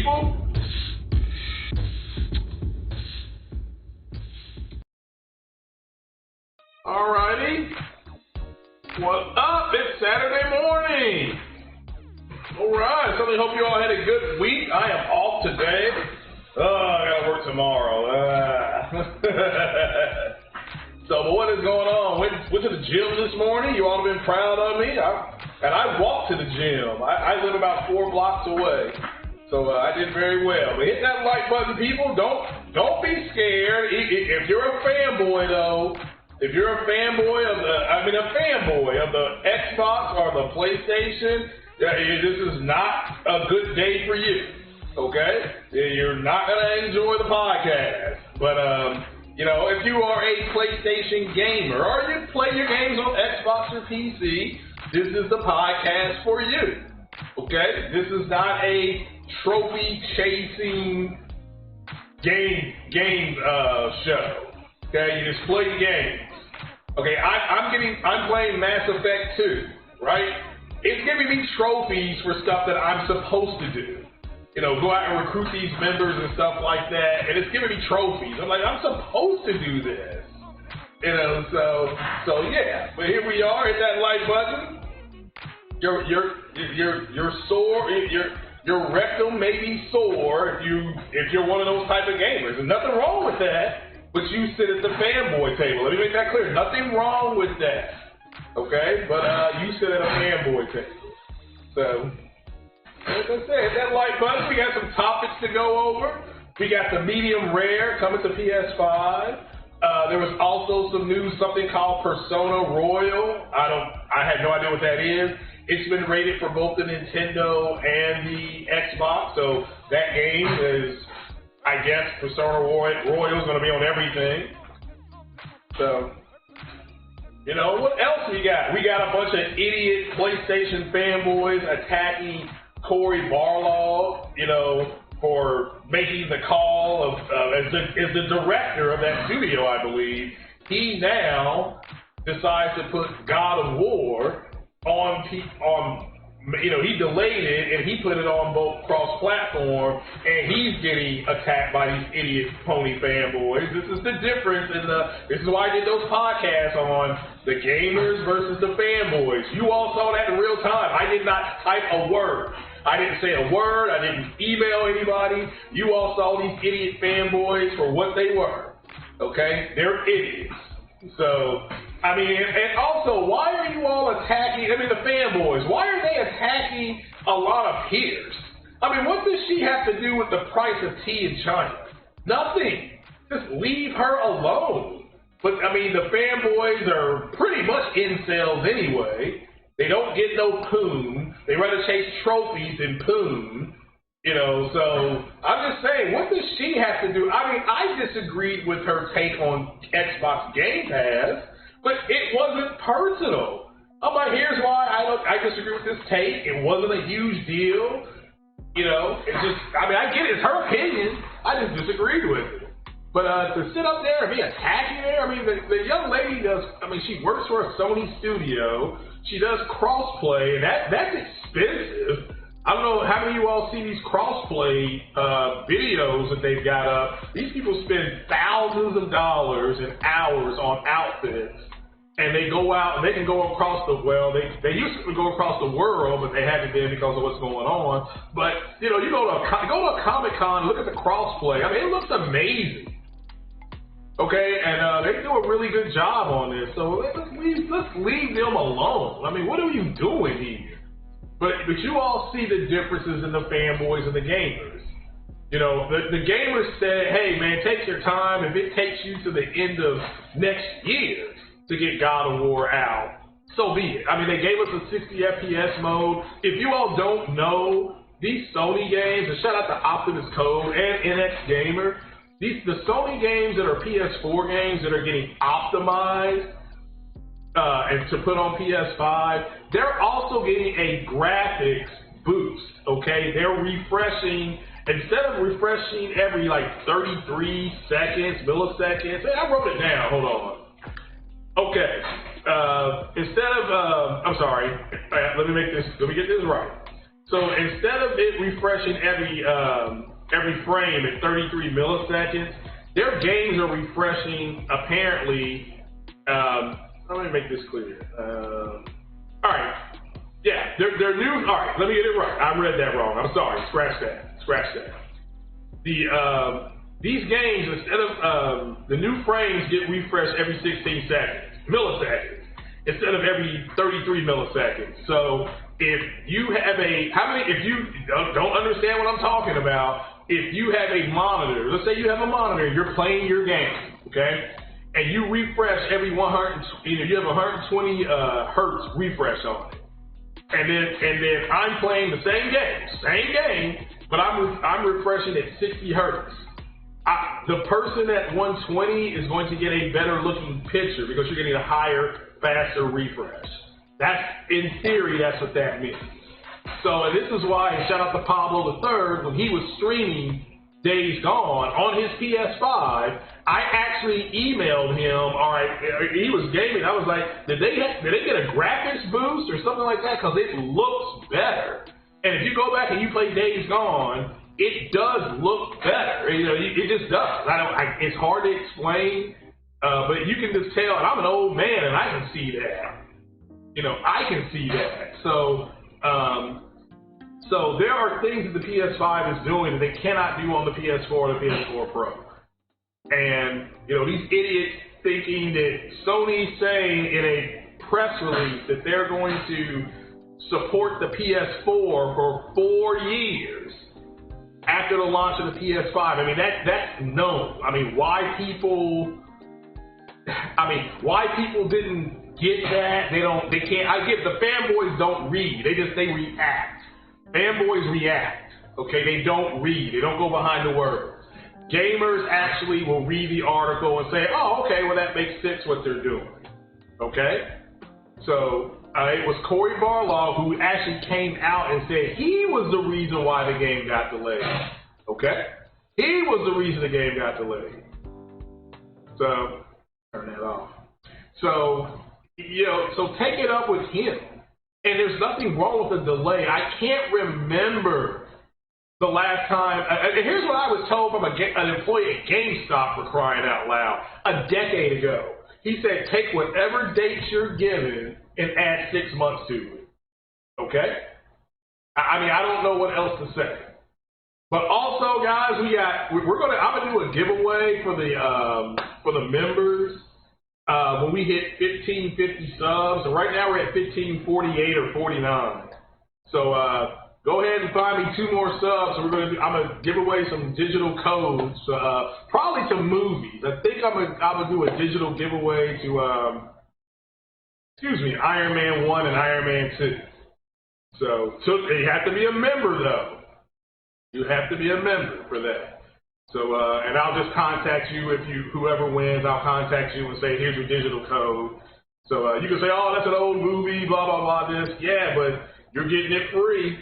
people? Alrighty. What's up? It's Saturday morning. Alright, certainly hope you all had a good week. I am off today. I gotta work tomorrow. But what is going on? Went to the gym this morning. You all have been proud of me. I walked to the gym. I live about 4 blocks away. So I did very well. But hit that like button, people. Don't be scared. If you're a fanboy, though, if you're a fanboy of the Xbox or the PlayStation, this is not a good day for you. Okay? You're not gonna enjoy the podcast. But if you are a PlayStation gamer or you play your games on Xbox or PC, this is the podcast for you. Okay? This is not a trophy chasing game show. Okay? You just play the games. Okay, I'm playing Mass Effect 2, right? It's giving me trophies for stuff that I'm supposed to do. Go out and recruit these members and stuff like that, and it's giving me trophies. I'm like, I'm supposed to do this. So yeah. But here we are, hit that like button. Your sore, your rectum may be sore if you're one of those type of gamers. There's nothing wrong with that. But you sit at the fanboy table. Let me make that clear. Nothing wrong with that. Okay? But you sit at a fanboy table. So, like I said, hit that like button. We got some topics to go over. We got the medium rare coming to PS5. There was also some news, something called Persona Royal. I have no idea what that is. It's been rated for both the Nintendo and the Xbox. So that game is, I guess, Persona Royal is going to be on everything. So, what else we got? We got a bunch of idiot PlayStation fanboys attacking Cory Barlog, for making the call as the director of that studio, I believe. He now decides to put God of War on he delayed it and he put it on both cross-platform, and he's getting attacked by these idiot pony fanboys. This is the difference this is why I did those podcasts on the gamers versus the fanboys. You all saw that in real time. I did not type a word. I didn't say a word. I didn't email anybody. You all saw these idiot fanboys for what they were. Okay? They're idiots. So, and also, why are you all attacking, the fanboys, why are they attacking a lot of peers? What does she have to do with the price of tea in China? Nothing. Just leave her alone. But, the fanboys are pretty much incels anyway. They don't get no poon. They rather chase trophies than poon. So I'm just saying, what does she have to do? I disagreed with her take on Xbox Game Pass, but it wasn't personal. I'm like, here's why I disagree with this take. It wasn't a huge deal. It's just, I get it. It's her opinion. I just disagreed with it. But to sit up there and be attacking her, the young lady does, she works for a Sony studio. She does crossplay, and that's expensive. I don't know how many of you all see these crossplay videos that they've got up. These people spend thousands of dollars and hours on outfits, and they go out and they can go across they used to go across the world, but they haven't been because of what's going on. But you go to a Comic-Con, look at the crossplay. It looks amazing. Okay, and they do a really good job on this. So let's leave them alone. What are you doing here? But you all see the differences in the fanboys and the gamers. The gamers said, hey man, take your time. If it takes you to the end of next year to get God of War out, so be it. They gave us a 60 FPS mode. If you all don't know, these Sony games, and shout out to Optimus Code and NX Gamer, the Sony games that are PS4 games that are getting optimized and to put on PS5, they're also getting a graphics boost, okay? They're refreshing, instead of refreshing every 33 seconds, milliseconds, I wrote it down, hold on. Okay, instead of, I'm sorry, let me get this right. So instead of it refreshing every frame at 33 milliseconds, their games are refreshing apparently. Let me make this clear. All right. Yeah, they're new. All right, let me get it right. I read that wrong. I'm sorry. Scratch that. These games, instead of the new frames get refreshed every 16 milliseconds, instead of every 33 milliseconds. So if you have if you don't understand what I'm talking about, if you have a monitor, let's say you have a monitor, you're playing your game, okay, and you refresh every 100, you have 120 hertz refresh on it. And then I'm playing the same game, but I'm refreshing at 60 hertz. The person at 120 is going to get a better looking picture because you're getting a higher, faster refresh. That's, in theory, that's what that means. So this is why, shout out to Pablo III, when he was streaming Days Gone on his PS5, I actually emailed him. All right, he was gaming. I was like, did they get a graphics boost or something like that? Because it looks better. And if you go back and you play Days Gone, it does look better. It just does. It's hard to explain, but you can just tell. And I'm an old man, and I can see that. I can see that. So there are things that the PS5 is doing that they cannot do on the PS4 or the PS4 Pro. And, these idiots thinking that Sony's saying in a press release that they're going to support the PS4 for 4 years after the launch of the PS5. I mean, that's known. I mean, why people didn't get that, they can't. I get the fanboys don't read. They react. Fanboys react, okay? They don't read. They don't go behind the words. Gamers actually will read the article and say, oh, okay, well, that makes sense what they're doing, okay? So it was Corey Barlaw who actually came out and said he was the reason why the game got delayed, okay? He was the reason the game got delayed. So, turn that off. So, so take it up with him. And there's nothing wrong with the delay. I can't remember the last time. And here's what I was told from an employee at GameStop, for crying out loud, a decade ago. He said, take whatever dates you're given and add 6 months to it. Okay? I mean, I don't know what else to say. But also, guys, I'm gonna do a giveaway for the members. When we hit 1550 subs, and right now we're at 1548 or 49. So go ahead and find me 2 more subs. I'm gonna give away some digital codes, probably to movies. I think I'm gonna do a digital giveaway to Iron Man 1 and Iron Man 2. So you have to be a member though. You have to be a member for that. So, and I'll just contact you whoever wins, I'll contact you and say, here's your digital code. So you can say, oh, that's an old movie, blah, blah, blah, this. Yeah, but you're getting it free.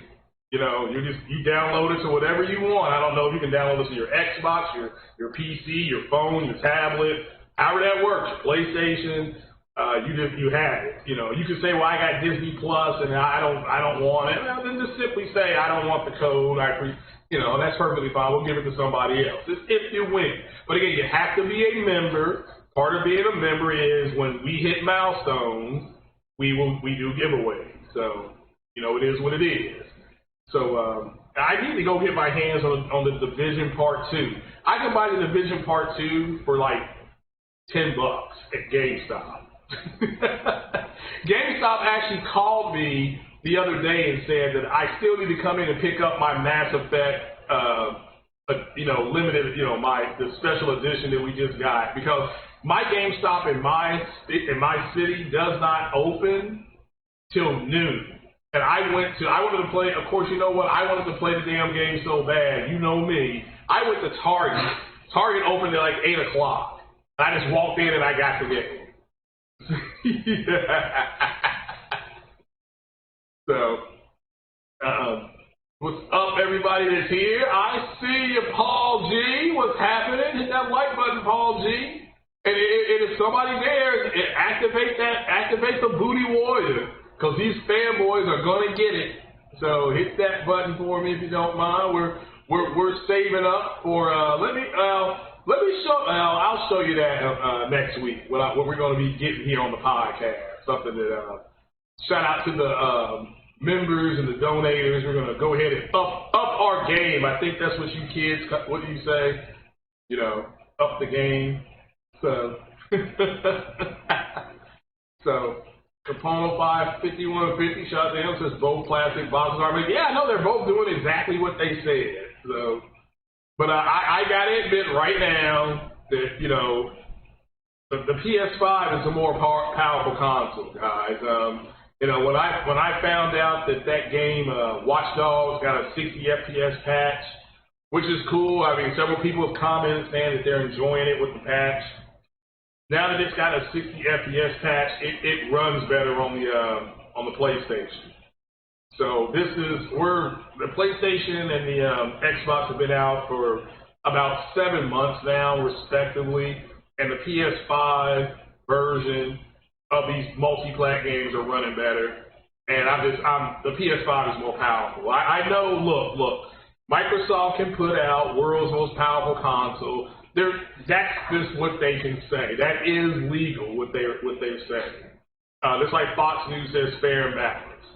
You download it to whatever you want. I don't know if you can download it to your Xbox, your PC, your phone, your tablet, however that works, your PlayStation. You have it. You can say, well, I got Disney Plus and I don't want it. Well, then just simply say, I don't want the code. That's perfectly fine. We'll give it to somebody else. It's if you win. But again, you have to be a member. Part of being a member is when we hit milestones, we do giveaways. So, it is what it is. So I need to go get my hands on the Division Part 2. I can buy the Division Part 2 for like $10 at GameStop. GameStop actually called me the other day and said that I still need to come in and pick up my Mass Effect, limited, the special edition that we just got, because my GameStop in my city does not open till noon. And I wanted to play, of course, you know what? I wanted to play the damn game so bad. You know me. I went to Target. Target opened at like 8 o'clock. I just walked in and I got the game. So, what's up, everybody that's here? I see you, Paul G. What's happening? Hit that like button, Paul G. And if somebody there, activate the booty warrior, because these fanboys are gonna get it. So hit that button for me if you don't mind. We're saving up for let me show. I'll show you that next week. What we're going to be getting here on the podcast. Something that shout out to the members and the donators. We're going to go ahead and up our game. I think that's what you kids. What do you say? You know, up the game. So. So. Capone 55150, shout out to him, says both plastic boxes are made. Yeah, I know they're both doing exactly what they said. So, but I got to admit right now that, you know, the PS5 is a more powerful console, guys. You know, when I found out that game, Watch Dogs, got a 60 FPS patch, which is cool. I mean, several people have commented saying that they're enjoying it with the patch. Now that it's got a 60 FPS patch, it runs better on the PlayStation. So the PlayStation and the Xbox have been out for about 7 months now, respectively, and the PS5 version of these multi-plat games are running better. And the PS5 is more powerful. I know. Look, Microsoft can put out world's most powerful console. That's just what they can say. That is legal, what they're saying. Just like Fox News says, fair and balanced.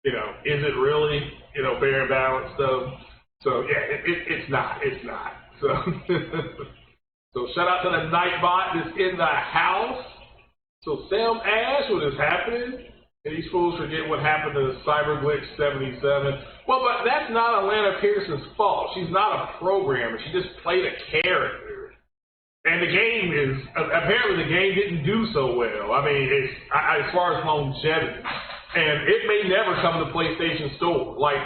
You know, is it really, you know, fair and balanced though? So yeah, it's not. So so shout out to the Nightbot that's in the house. So Sam Ash, what is happening? And these fools forget what happened to Cyberglitch 77. Well, but that's not Alana Pearson's fault. She's not a programmer. She just played a character. And the game apparently the game didn't do so well. I mean, as far as longevity. And it may never come to the PlayStation Store. Like,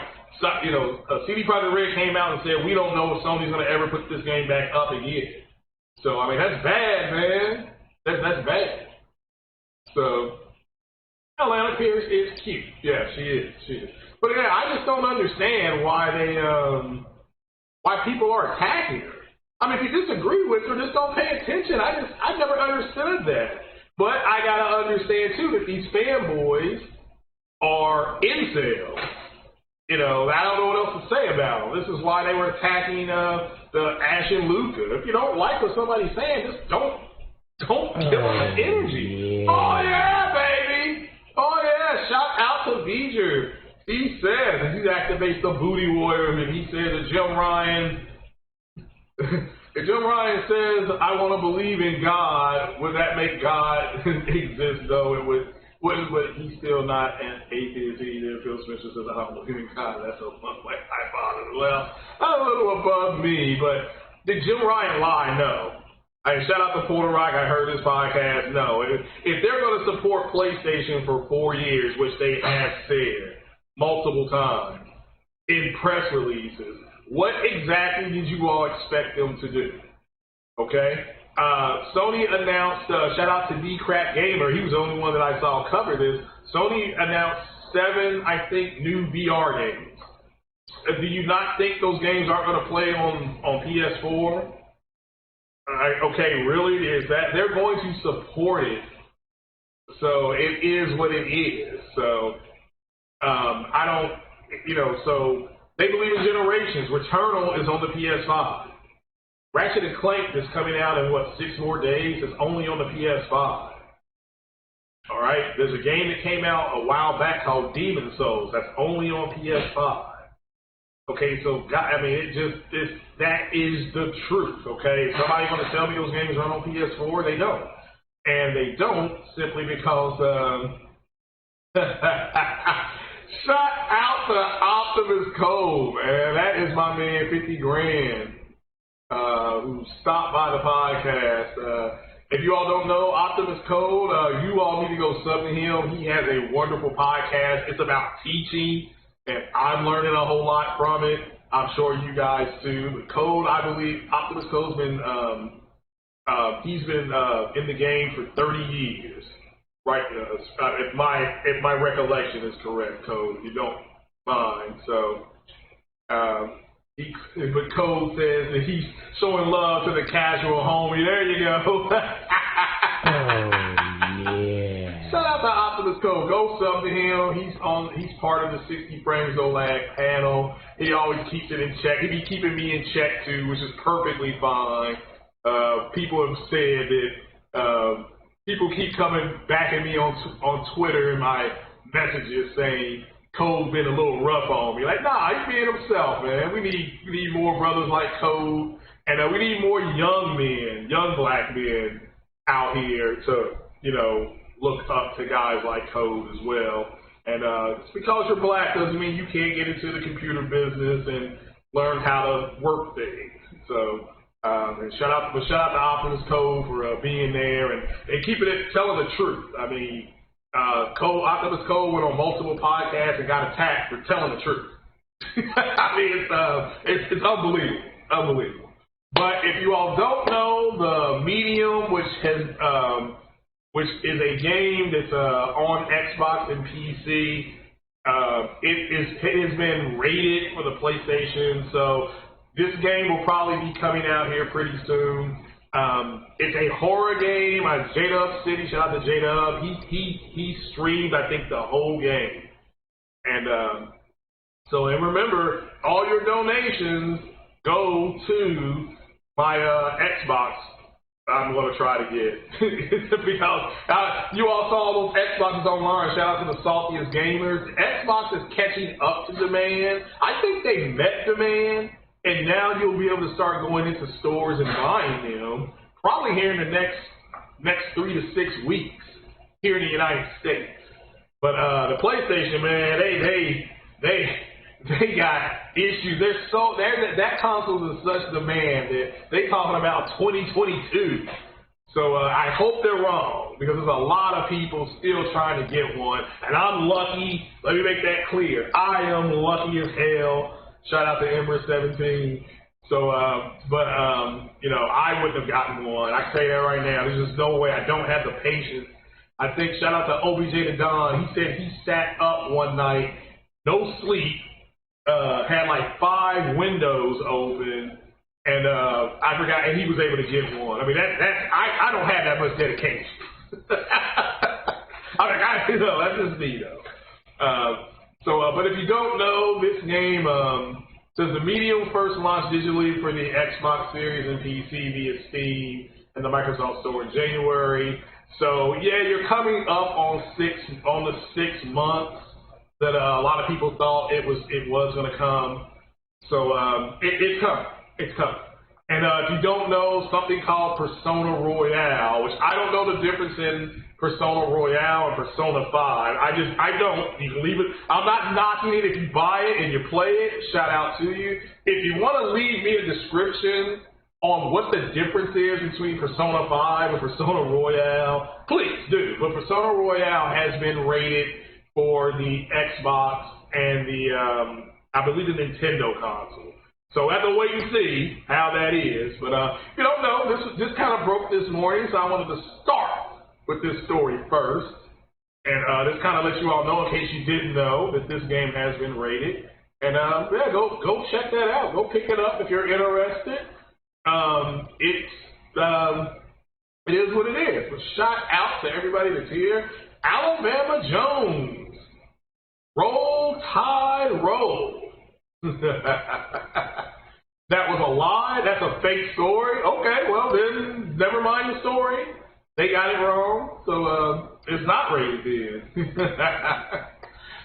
you know, CD Projekt Red came out and said, we don't know if Sony's going to ever put this game back up again. So, I mean, that's bad, man. That's bad. So... Alana Pierce is cute. Yeah, she is. But yeah, I just don't understand why people are attacking her. I mean, if you disagree with her, just don't pay attention. I never understood that. But I gotta understand too that these fanboys are incels. You know, I don't know what else to say about them. This is why they were attacking the Ash and Luca. If you don't like what somebody's saying, just don't give them the energy. Yeah. Oh yeah, baby. Oh yeah, shout out to Beeger. He says, and he activates the booty warrior, and he says that Jim Ryan, if Jim Ryan says, I want to believe in God, would that make God exist though? It would, but he's still not an atheist either. Phil Smith says, I don't believe in God. That's so fun, like I bother. Well, a little above me, but did Jim Ryan lie? No. Shout out to Puerto Rock. I heard this podcast. No. If they're going to support PlayStation for 4 years, which they have said multiple times in press releases, what exactly did you all expect them to do? Okay? Sony announced, shout out to D-Crack Gamer. He was the only one that I saw cover this. Sony announced 7, I think, new VR games. Do you not think those games aren't going to play on PS4? Okay, really? Is that they're going to support it? So it is what it is. So I don't, you know. So they believe in generations. Returnal is on the PS5. Ratchet and Clank is coming out in what 6 more days? It's only on the PS5. All right. There's a game that came out a while back called Demon Souls. That's only on PS5. Okay, so I mean, that is the truth. Okay, if somebody's going to tell me those games run on PS4, they don't, and they don't simply because. Shout out to Optimus Code, man. That is my man, 50 grand, who stopped by the podcast. If you all don't know Optimus Code, you all need to go sub to him. He has a wonderful podcast. It's about teaching. And I'm learning a whole lot from it. I'm sure you guys too. The Code, I believe, Optimus Code's been, he's been in the game for 30 years, right? If my recollection is correct, Code, if you don't mind. So, but Code says that he's showing love to the casual homie. There you go. Oh, yeah. Shout out to Optimus Code. Go sub to him. He's part of the 60 Frames Don't Lag panel. He always keeps it in check. He be keeping me in check too, which is perfectly fine. People have said that people keep coming back at me on Twitter in my messages saying Code's been a little rough on me. Like, nah, he's being himself, man. We need more brothers like Code, and we need more young men, young black men out here to, you know, look up to guys like Code as well. And just because you're black doesn't mean you can't get into the computer business and learn how to work things. So, and shout out to Optimus Code for being there and keeping it, telling the truth. I mean, Optimus Code went on multiple podcasts and got attacked for telling the truth. I mean, it's unbelievable, unbelievable. But if you all don't know, the Medium, which is a game that's on Xbox and PC, it has been rated for the PlayStation, so this game will probably be coming out here pretty soon. It's a horror game. J-Dub City, shout out to J-Dub. He streamed, I think, the whole game. And and remember, all your donations go to my Xbox. I'm going to try to get because you all saw those Xboxes online. Shout out to the saltiest gamers. Xbox is catching up to demand. I think they met demand, and now you'll be able to start going into stores and buying them probably here in the next 3 to 6 weeks here in the United States. But the PlayStation, man, they got issues. That console is in such demand that they talking about 2022. So I hope they're wrong, because there's a lot of people still trying to get one, and I'm lucky. Let me make that clear. I am lucky as hell. Shout out to Ember17. So, you know, I wouldn't have gotten one. I can tell you that right now. There's just no way. I don't have the patience. I think, shout out to OBJ to Don. He said he sat up one night, no sleep, had like 5 windows open, and I forgot, and he was able to get one. I mean, I don't have that much dedication. That's just me though. But if you don't know, this game says the Medium first launched digitally for the Xbox Series and PC via Steam and the Microsoft Store in January. So yeah, you're coming up on the 6 months that a lot of people thought it was going to come. So it's coming. It's coming. And if you don't know, something called Persona Royale, which I don't know the difference in Persona Royale and Persona 5. I don't. You can leave it. I'm not knocking it if you buy it and you play it. Shout out to you. If you want to leave me a description on what the difference is between Persona 5 and Persona Royale, please do. But Persona Royale has been rated for the Xbox and the, I believe, the Nintendo console. So we'll have to wait and see how that is. But if you don't know, this kind of broke this morning, so I wanted to start with this story first. And this kind of lets you all know, in case you didn't know, that this game has been rated. And yeah, go check that out. Go pick it up if you're interested. It is what it is. But shout out to everybody that's here. Alabama Jones. Roll Tide Roll. That was a lie? That's a fake story? Okay, well then, never mind the story. They got it wrong, so it's not rated then.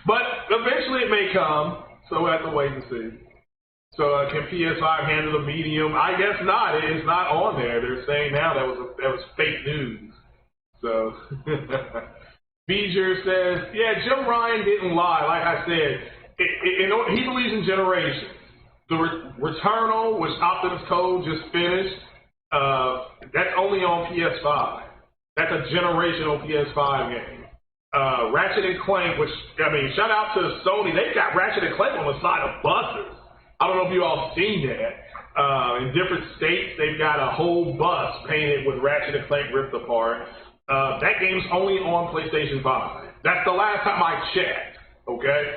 But eventually it may come, so we'll have to wait and see. So can PS5 handle the Medium? I guess not. It's not on there. They're saying now that was fake news. So Beeger says, yeah, Jim Ryan didn't lie. Like I said, he believes in generations. The Returnal, which Optimus Code just finished, that's only on PS5. That's a generational PS5 game. Ratchet and Clank, which, I mean, shout out to Sony. They've got Ratchet and Clank on the side of buses. I don't know if you all seen that. In different states, they've got a whole bus painted with Ratchet and Clank ripped apart. That game's only on PlayStation 5. That's the last time I checked, okay?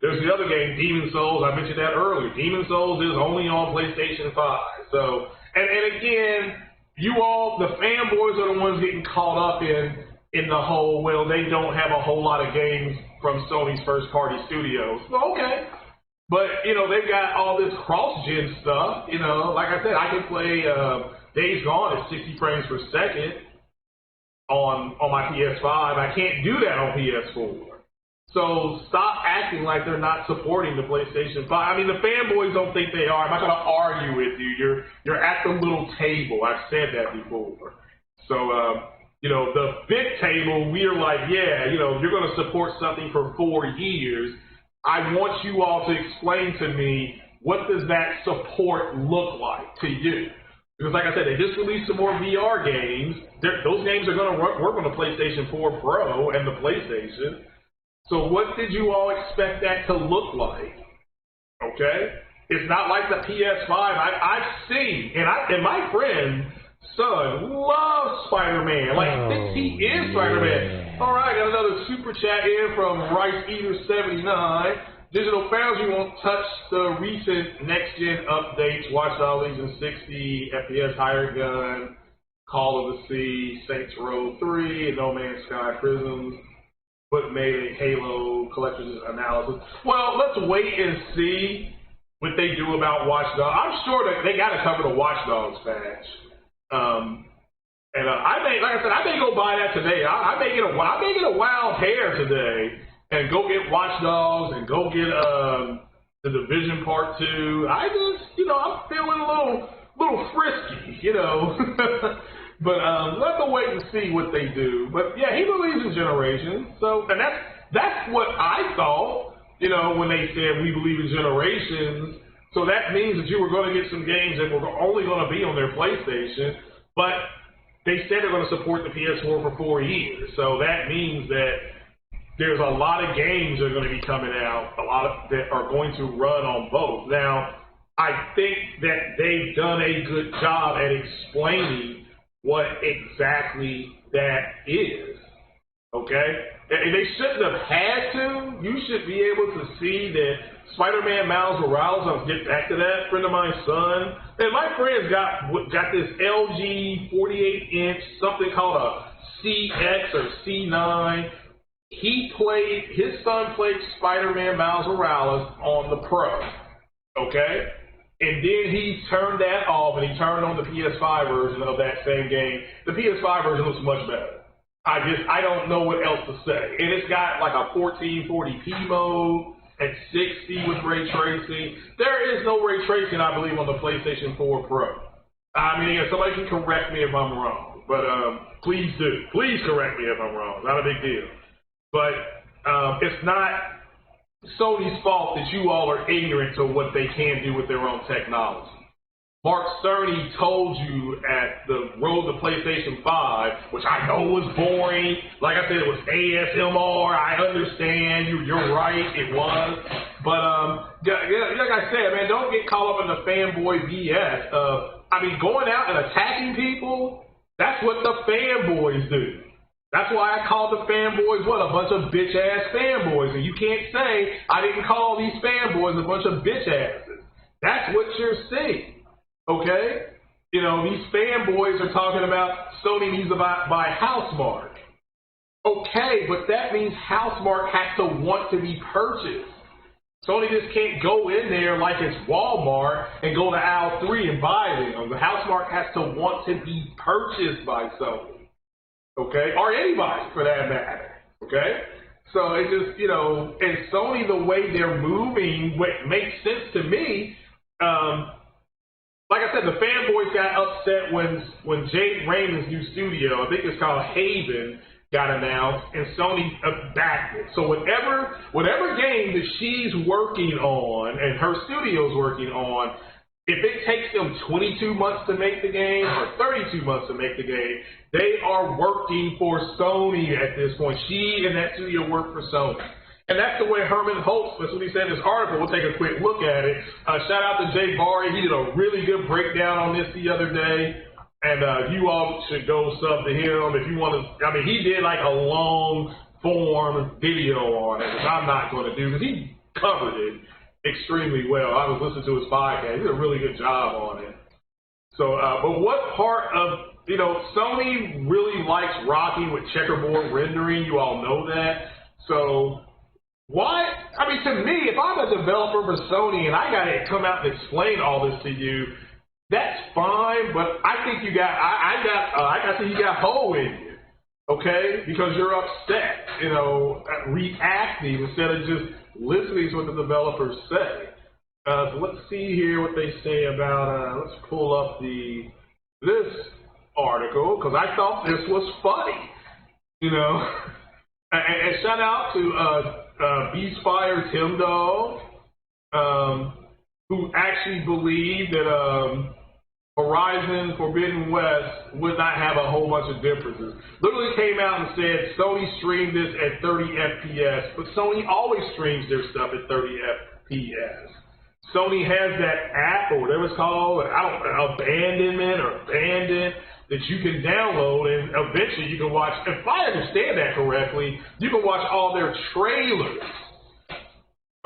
There's the other game, Demon Souls. I mentioned that earlier. Demon Souls is only on PlayStation 5. So, and again, you all, the fanboys are the ones getting caught up in in the whole, well, they don't have a whole lot of games from Sony's first-party studios. Well, okay. But, you know, they've got all this cross-gen stuff. You know, like I said, I can play Days Gone at 60 frames per second on my PS5. I can't do that on PS4. So stop acting like they're not supporting the PlayStation 5. I mean, the fanboys don't think they are. I'm not going to argue with you. You're at the little table. I've said that before. So, you know, the big table, we're like, yeah, you know, you're going to support something for 4 years. I want you all to explain to me, what does that support look like to you? Because like I said, they just released some more VR games. Those games are going to work on the PlayStation 4 Pro and the PlayStation. So what did you all expect that to look like? Okay? It's not like the PS5. I've seen, and my friend's son loves Spider-Man. Like, thinks he is Spider-Man. All right, got another super chat in from Rice Eater 79. Digital Foundry won't touch the recent next-gen updates, Watch Dogs Legion 60, FPS Higher Gun, Call of the Sea, Saints Row 3, No Man's Sky Prisms, but made a Halo collector's analysis. Well, let's wait and see what they do about Watch Dogs. I'm sure that they got to cover the Watch Dogs patch. I may go buy that today. I may get a wild hair today and go get Watch Dogs and go get the Division Part 2. I just, you know, I'm feeling a little frisky, you know. But let's wait and see what they do. But yeah, he believes in generations. So, and that's what I thought, you know, when they said we believe in generations. So that means that you were going to get some games that were only going to be on their PlayStation, but they said they're going to support the PS4 for 4 years. So that means that there's a lot of games that are going to be coming out, a lot of that are going to run on both. Now, I think that they've done a good job at explaining what exactly that is, okay? And they shouldn't have had to. You should be able to see that Spider-Man Miles Morales, I'll get back to that, friend of mine's son, and my friend's got this LG 48-inch, something called a CX or C9. His son played Spider-Man Miles Morales on the Pro, okay? And then he turned that off and he turned on the PS5 version of that same game. The PS5 version looks much better. I don't know what else to say. And it's got like a 1440p mode at 60 with ray tracing. There is no ray tracing, I believe, on the PlayStation 4 Pro. I mean, somebody can correct me if I'm wrong, but please do. Please correct me if I'm wrong. Not a big deal. But it's not Sony's fault that you all are ignorant to what they can do with their own technology. Mark Cerny told you at the road to PlayStation 5, which I know was boring. Like I said, it was ASMR. I understand. You're right. It was. But like I said, man, don't get caught up in the fanboy BS. I mean, going out and attacking people, that's what the fanboys do. That's why I called the fanboys, what, a bunch of bitch-ass fanboys. And you can't say I didn't call these fanboys a bunch of bitch-asses. That's what you're seeing. Okay? You know, these fanboys are talking about Sony needs to buy Housemarque. Okay, but that means Housemarque has to want to be purchased. Sony just can't go in there like it's Walmart and go to aisle 3 and buy them. The Housemarque has to want to be purchased by Sony. Okay? Or anybody, for that matter. Okay? So it just, you know, and Sony, the way they're moving, what makes sense to me, like I said, the fanboys got upset when Jade Raymond's new studio, I think it's called Haven, got announced, and Sony backed it. So whatever game that she's working on and her studio's working on, if it takes them 22 months to make the game or 32 months to make the game, they are working for Sony at this point. She and that studio work for Sony. And that's the way Herman Holtz, that's what he said in his article. We'll take a quick look at it. Shout out to Jay Barry. He did a really good breakdown on this the other day. And you all should go sub to him if you want to. I mean, he did like a long form video on it, which I'm not going to do because he covered it extremely well. I was listening to his podcast. He did a really good job on it. So, but what part of you know, Sony really likes rocking with checkerboard rendering. You all know that. So why? I mean, to me, if I'm a developer for Sony and I got to come out and explain all this to you, that's fine. But I think you got, I think you got hole in you, okay? Because you're upset, you know, reacting instead of just listening to what the developers say. So let's see here what they say about. Let's pull up this article because I thought this was funny, you know. And shout out to Beastfire Tim Dog, who actually believed that Horizon Forbidden West would not have a whole bunch of differences. Literally came out and said Sony streamed this at 30 FPS, but Sony always streams their stuff at 30 FPS. Sony has that app or whatever it's called, abandonment or abandon, that you can download, and eventually you can watch, if I understand that correctly, you can watch all their trailers,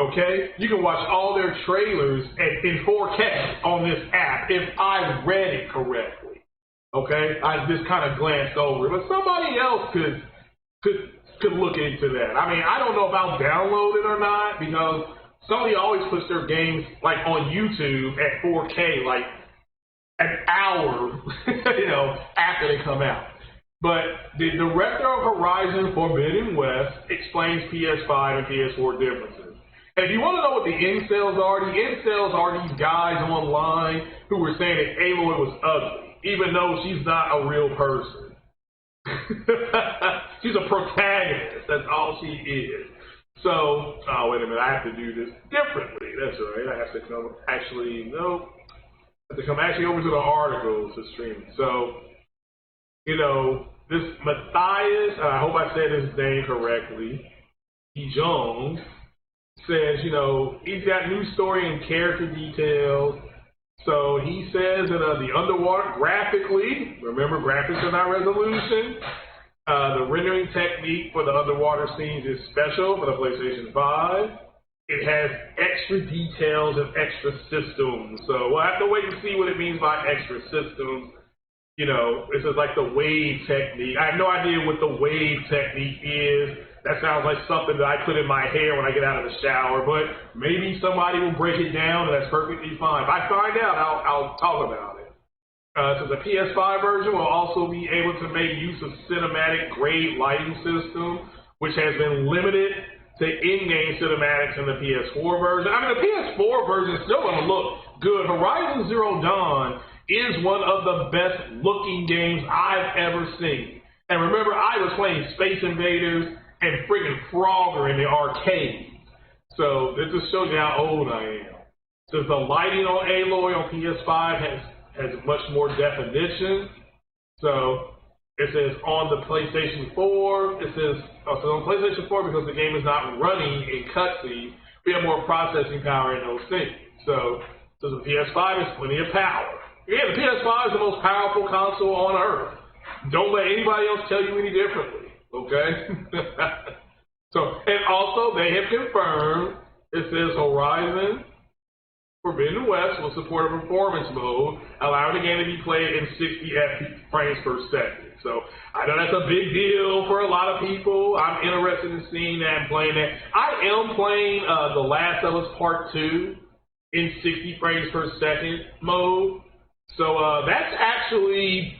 okay? You can watch all their trailers in 4K on this app, if I read it correctly, okay? I just kind of glanced over it, but somebody else could look into that. I mean, I don't know if I'll download it or not, because Sony always puts their games, like, on YouTube at 4K, like, an hour, you know, after they come out. But the director of Horizon Forbidden West explains PS5 and PS4 differences. And if you want to know what the incels are these guys online who were saying that Aloy was ugly, even though she's not a real person. She's a protagonist. That's all she is. So, oh, wait a minute, I have to do this differently. That's right. I have to come, actually, no. I have to come actually over to the article to stream it. So, you know, this Matthias, I hope I said his name correctly, Jones, says, you know, he's got new story and character details. So he says that the underwater, graphically, remember graphics are not resolution, the rendering technique for the underwater scenes is special for the PlayStation 5. It has extra details and extra systems. So we'll have to wait and see what it means by extra systems. You know, this is like the wave technique. I have no idea what the wave technique is. That sounds like something that I put in my hair when I get out of the shower, but maybe somebody will break it down, and that's perfectly fine. If I find out, I'll talk about it. So the PS5 version will also be able to make use of cinematic grade lighting system, which has been limited to in-game cinematics in the PS4 version. I mean, the PS4 version is still going to look good. Horizon Zero Dawn is one of the best looking games I've ever seen. And remember, I was playing Space Invaders and friggin' Frogger in the arcade. So this just shows you how old I am. Since the lighting on Aloy on PS5 has much more definition. So it says on the PlayStation 4, it says, so on PlayStation 4, because the game is not running in cutscenes, we have more processing power in those things. So the PS5 is plenty of power. Yeah, the PS5 is the most powerful console on Earth. Don't let anybody else tell you any differently, okay? So, and also they have confirmed, it says Horizon Forbidden West will support a performance mode, allowing the game to be played in 60 frames per second. So I know that's a big deal for a lot of people. I'm interested in seeing that and playing that. I am playing The Last of Us Part 2 in 60 frames per second mode. So that's actually,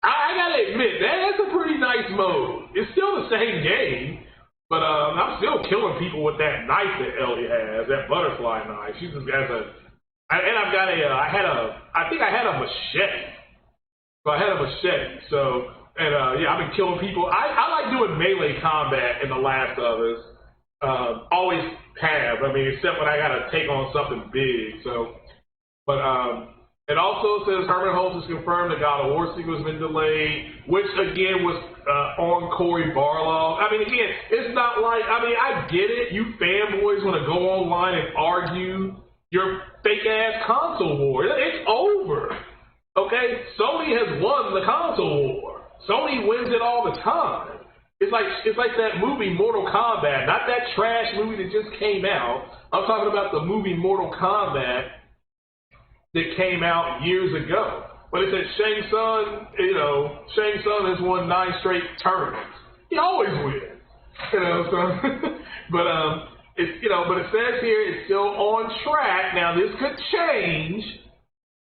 I gotta admit, that's a pretty nice mode. It's still the same game, but I'm still killing people with that knife that Ellie has, that butterfly knife. She just has and I've got I think I had a machete. So I had a machete. So, and yeah, I've been killing people. I like doing melee combat in The Last of Us. Always have. I mean, except when I gotta take on something big. So, but it also says Herman Holtz has confirmed the God of War sequel has been delayed, which again was on Cory Barlog. I mean, again, it's not like, I mean, I get it. You fanboys want to go online and argue your fake-ass console war. It's over. Okay? Sony has won the console war. Sony wins it all the time. It's like that movie Mortal Kombat, not that trash movie that just came out. I'm talking about the movie Mortal Kombat that came out years ago. when they said Shang Tsung, Shang Tsung has won 9 straight tournaments. He always wins, So, but but it says here it's still on track. Now this could change,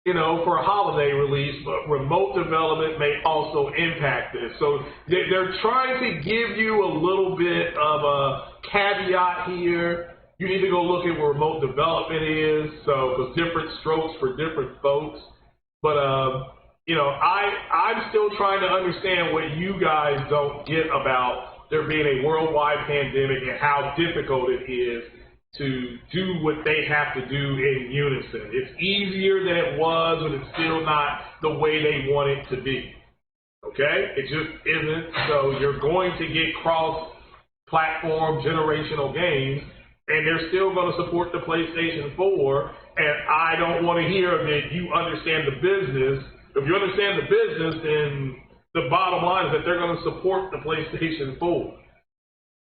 for a holiday release, but remote development may also impact this. So they're trying to give you a little bit of a caveat here. You need to go look at where remote development is. So there's different strokes for different folks. But I'm still trying to understand what you guys don't get about there being a worldwide pandemic and how difficult it is to do what they have to do in unison. It's easier than it was, but it's still not the way they want it to be. Okay? It just isn't. So you're going to get cross-platform generational games, and they're still going to support the PlayStation 4, and I don't want to hear that you understand the business. If you understand the business, then the bottom line is that they're going to support the PlayStation 4.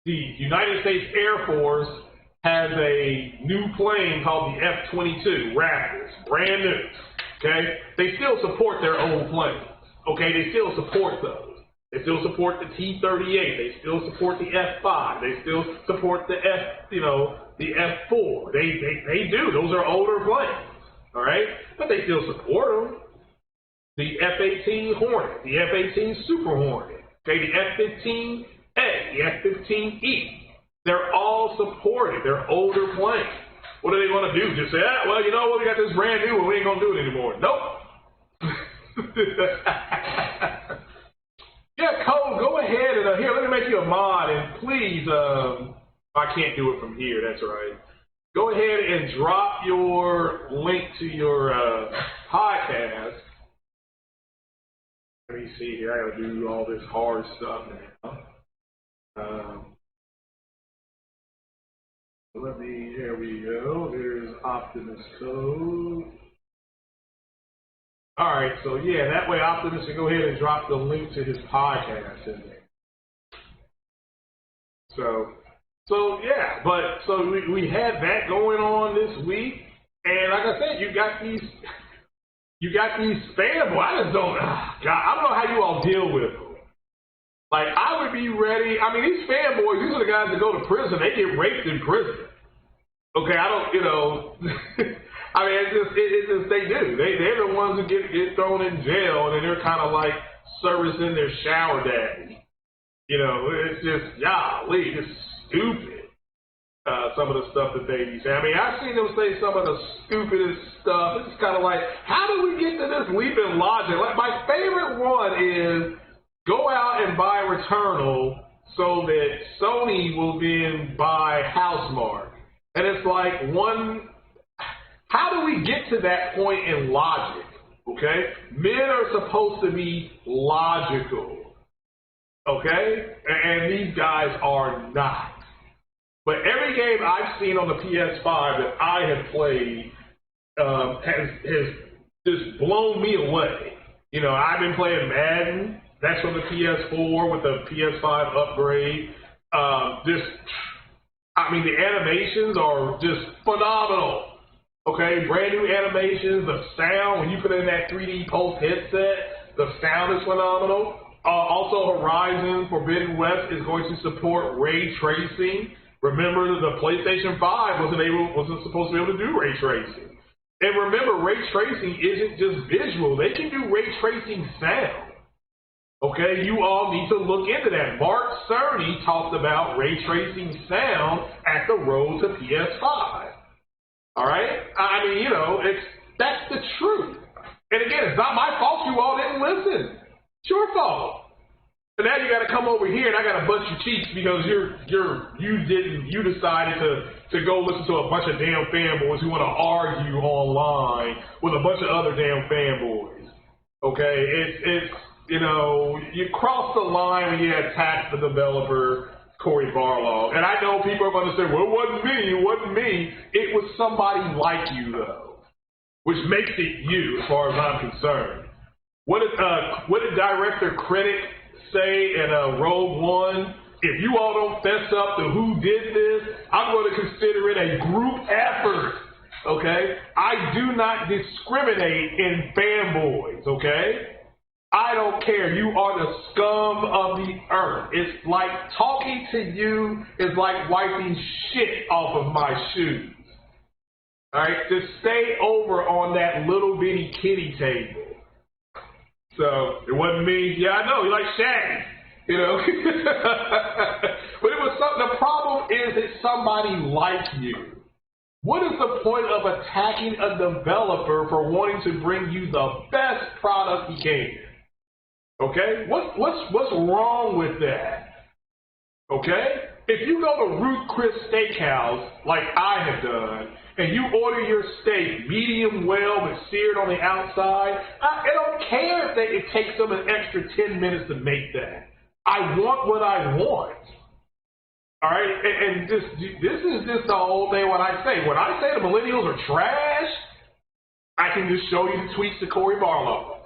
The United States Air Force has a new plane called the F-22 Raptors, brand new, okay? They still support their old planes, okay? They still support those. They still support the T-38. They still support the F-5. They still support the the F-4. They do. Those are older planes, all right? But they still support them. The F-18 Hornet, the F-18 Super Hornet, okay? The F-15A, the F-15E. They're all supported. They're older planes. What are they going to do? Just say, well, you know what? We got this brand new one. We ain't going to do it anymore. Nope. Yeah, Cole, go ahead and here, let me make you a mod. And please, I can't do it from here. That's all right. Go ahead and drop your link to your podcast. Let me see here. I got to do all this hard stuff now. Here we go. There's Optimus Code. All right, so yeah, that way Optimus can go ahead and drop the link to his podcast in there. So yeah, but so we had that going on this week, and like I said, you got these fanboys. I just don't, God, I don't know how you all deal with them. Like, I would be ready. I mean, these fanboys, these are the guys that go to prison. They get raped in prison. Okay, I don't, I mean, it's just they do. They're the ones who get thrown in jail, and then they're kind of like servicing their shower daddy. It's just, golly, it's stupid. Some of the stuff that they say. I mean, I've seen them say some of the stupidest stuff. It's kind of like, how do we get to this leap in logic? Like, my favorite one is go out and buy Returnal so that Sony will then buy Housemarque. And it's like, how do we get to that point in logic? Okay? Men are supposed to be logical. Okay? And these guys are not. But every game I've seen on the PS5 that I have played has just blown me away. I've been playing Madden. That's from the PS4 with the PS5 upgrade. The animations are just phenomenal. Okay, brand new animations, the sound, when you put in that 3D Pulse headset, the sound is phenomenal. Also, Horizon Forbidden West is going to support ray tracing. Remember, the PlayStation 5 wasn't supposed to be able to do ray tracing. And remember, ray tracing isn't just visual. They can do ray tracing sound. Okay, you all need to look into that. Mark Cerny talked about ray tracing sound at the Road to PS5. All right? I mean, that's the truth. And again, it's not my fault you all didn't listen. It's your fault. But now you got to come over here and I got to bust your cheeks because you decided to go listen to a bunch of damn fanboys who want to argue online with a bunch of other damn fanboys. Okay, it's you cross the line when you attack the developer, Cory Barlog. And I know people are going to say, well, it wasn't me. It was somebody like you, though, which makes it you as far as I'm concerned. What did Director Critic say in Rogue One? If you all don't fess up to who did this, I'm going to consider it a group effort. Okay? I do not discriminate in fanboys, okay? I don't care. You are the scum of the earth. It's like talking to you is like wiping shit off of my shoes. Alright? Just stay over on that little bitty kitty table. So, it wasn't me. Yeah, I know. You like Shaggy. You know? But it was something. The problem is it's somebody like you. What is the point of attacking a developer for wanting to bring you the best product he can? Okay? What's wrong with that? Okay? If you go to Ruth Chris Steakhouse, like I have done, and you order your steak medium well but seared on the outside, I don't care if it takes them an extra 10 minutes to make that. I want what I want. All right, and this is just the whole thing. When I say the millennials are trash, I can just show you the tweets to Corey Barlow.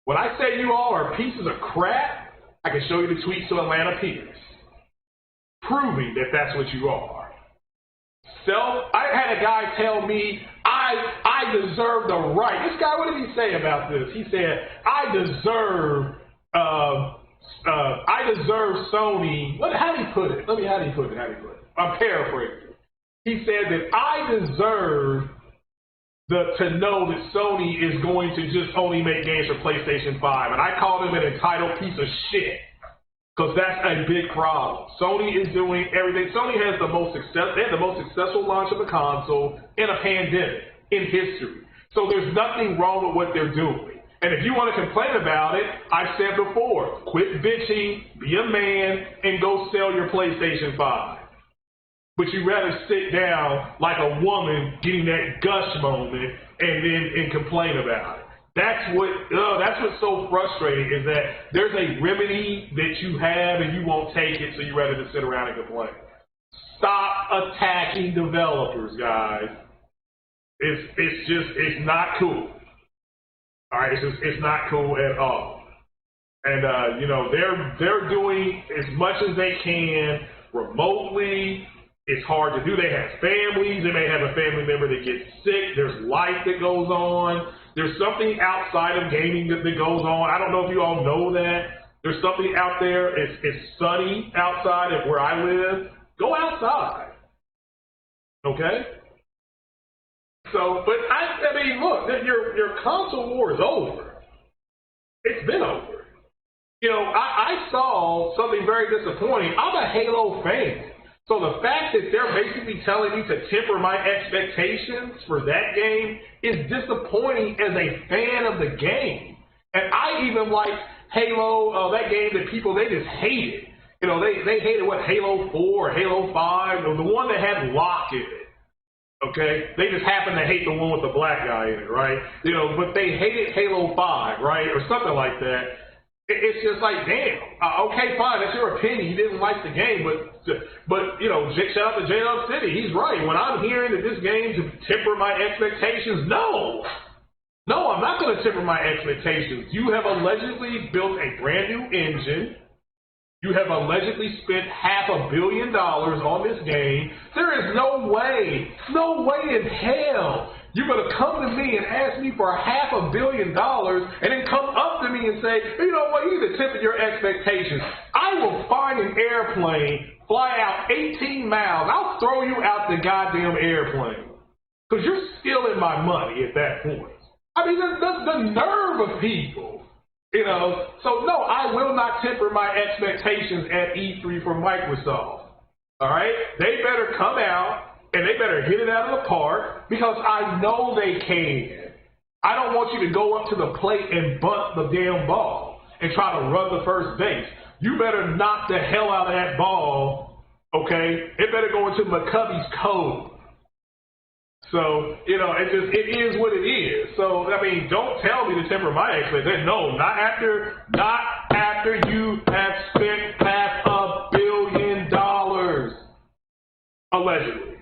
When I say you all are pieces of crap, I can show you the tweets to Atlanta Peters, proving that that's what you are. I had a guy tell me I deserve the right. This guy, what did he say about this? He said I deserve SONY. How did he put it? How did he put it? I'm paraphrasing. He said that I deserve to know that Sony is going to just only make games for PlayStation 5. And I called him an entitled piece of shit. Because that's a big problem. Sony is doing everything. Sony has the most successful launch of a console in a pandemic in history. So there's nothing wrong with what they're doing. And if you want to complain about it, I've said before, quit bitching, be a man, and go sell your PlayStation 5. But you rather sit down like a woman getting that gush moment and complain about it. That's what's so frustrating, is that there's a remedy that you have and you won't take it, so you rather just sit around and complain. Stop attacking developers, guys. It's not cool. All right, it's not cool at all. And they're doing as much as they can remotely. It's hard to do. They have families. They may have a family member that gets sick. There's life that goes on. There's something outside of gaming that goes on. I don't know if you all know that. There's something out there. It's sunny outside of where I live. Go outside. Okay? So, but I mean, look, your console war is over. It's been over. You know, I saw something very disappointing. I'm a Halo fan. So the fact that they're basically telling me to temper my expectations for that game is disappointing as a fan of the game. And I even like Halo, that game that people, they just hated. You know, they hated Halo 4 or Halo 5, or the one that had Locke in it. Okay? They just happened to hate the one with the black guy in it, right? You know, but they hated Halo 5, right? Or something like that. It's just like, damn, okay, fine, that's your opinion. You didn't like the game, but you know, shout out to J-Dub City. He's right. When I'm hearing that this game to temper my expectations, no, I'm not going to temper my expectations. You have allegedly built a brand new engine. You have allegedly spent $500 million on this game. There is no way in hell you're going to come to me and ask me for $500 million and then come up to me and say, you know what, you need to temper your expectations. I will find an airplane, fly out 18 miles. I'll throw you out the goddamn airplane because you're stealing my money at that point. I mean, the nerve of people. You know, so no, I will not temper my expectations at E3 for Microsoft. All right? They better come out and they better hit it out of the park because I know they can. I don't want you to go up to the plate and bunt the damn ball and try to run the first base. You better knock the hell out of that ball, okay? It better go into McCovey's code. So, you know, it is what it is. So, I mean, don't tell me to temper my expectations. No, not after you have spent $500 million, allegedly.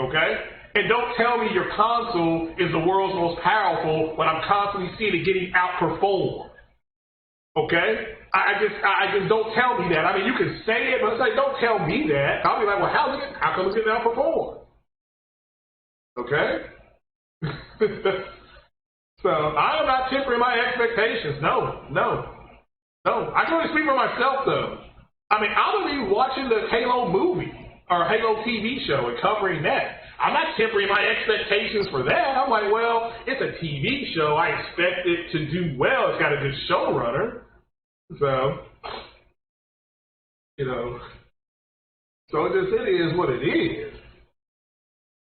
Okay? And don't tell me your console is the world's most powerful when I'm constantly seeing it getting outperformed. Okay? I just don't tell me that. I mean, you can say it, but it's like, don't tell me that. I'll be like, well, how come it's getting outperformed? Okay? So I am not tempering my expectations. No. I can only speak for myself, though. I mean, I'm going to be watching the Halo movie or Halo TV show and covering that. I'm not tempering my expectations for that. I'm like, well, it's a TV show. I expect it to do well. It's got a good showrunner. So, so it is what it is.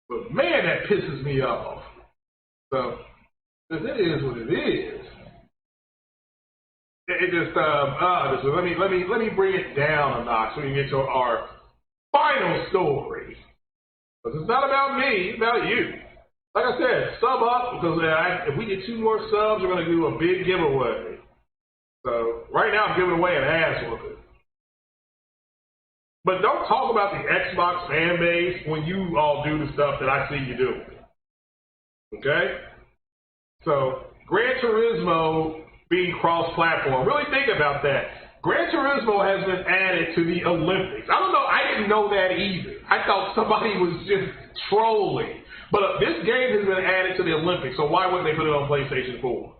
But man, that pisses me off. So, it is what it is. It just let me bring it down a notch so we can get to our final story. Because it's not about me, it's about you. Like I said, sub up, because if we get 2 more subs, we're going to do a big giveaway. So right now I'm giving away an ass whooping. But don't talk about the Xbox fan base when you all do the stuff that I see you doing. Okay? So Gran Turismo being cross-platform. Really think about that. Gran Turismo has been added to the Olympics. I don't know. I didn't know that either. I thought somebody was just trolling. But this game has been added to the Olympics, so why wouldn't they put it on PlayStation 4?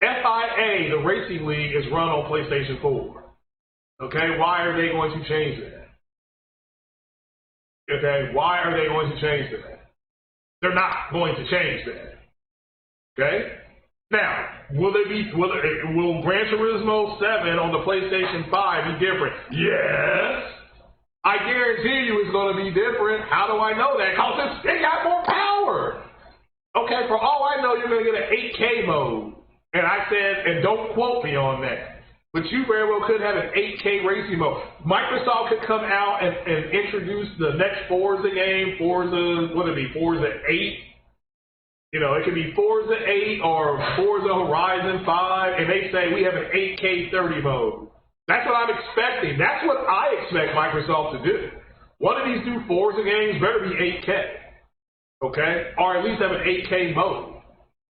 FIA, the racing league, is run on PlayStation 4. Okay, why are they going to change that? Okay, why are they going to change that? They're not going to change that. Okay? Now, will Gran Turismo 7 on the PlayStation 5 be different? Yes. I guarantee you it's going to be different. How do I know that? Because it got more power. Okay, for all I know, you're going to get an 8K mode. And I said, and don't quote me on that, but you very well could have an 8K racing mode. Microsoft could come out and introduce the next Forza game, Forza 8? It could be Forza 8 or Forza Horizon 5, and they say we have an 8K 30 mode. That's what I'm expecting. That's what I expect Microsoft to do. One of these new Forza games better be 8K, okay? Or at least have an 8K mode.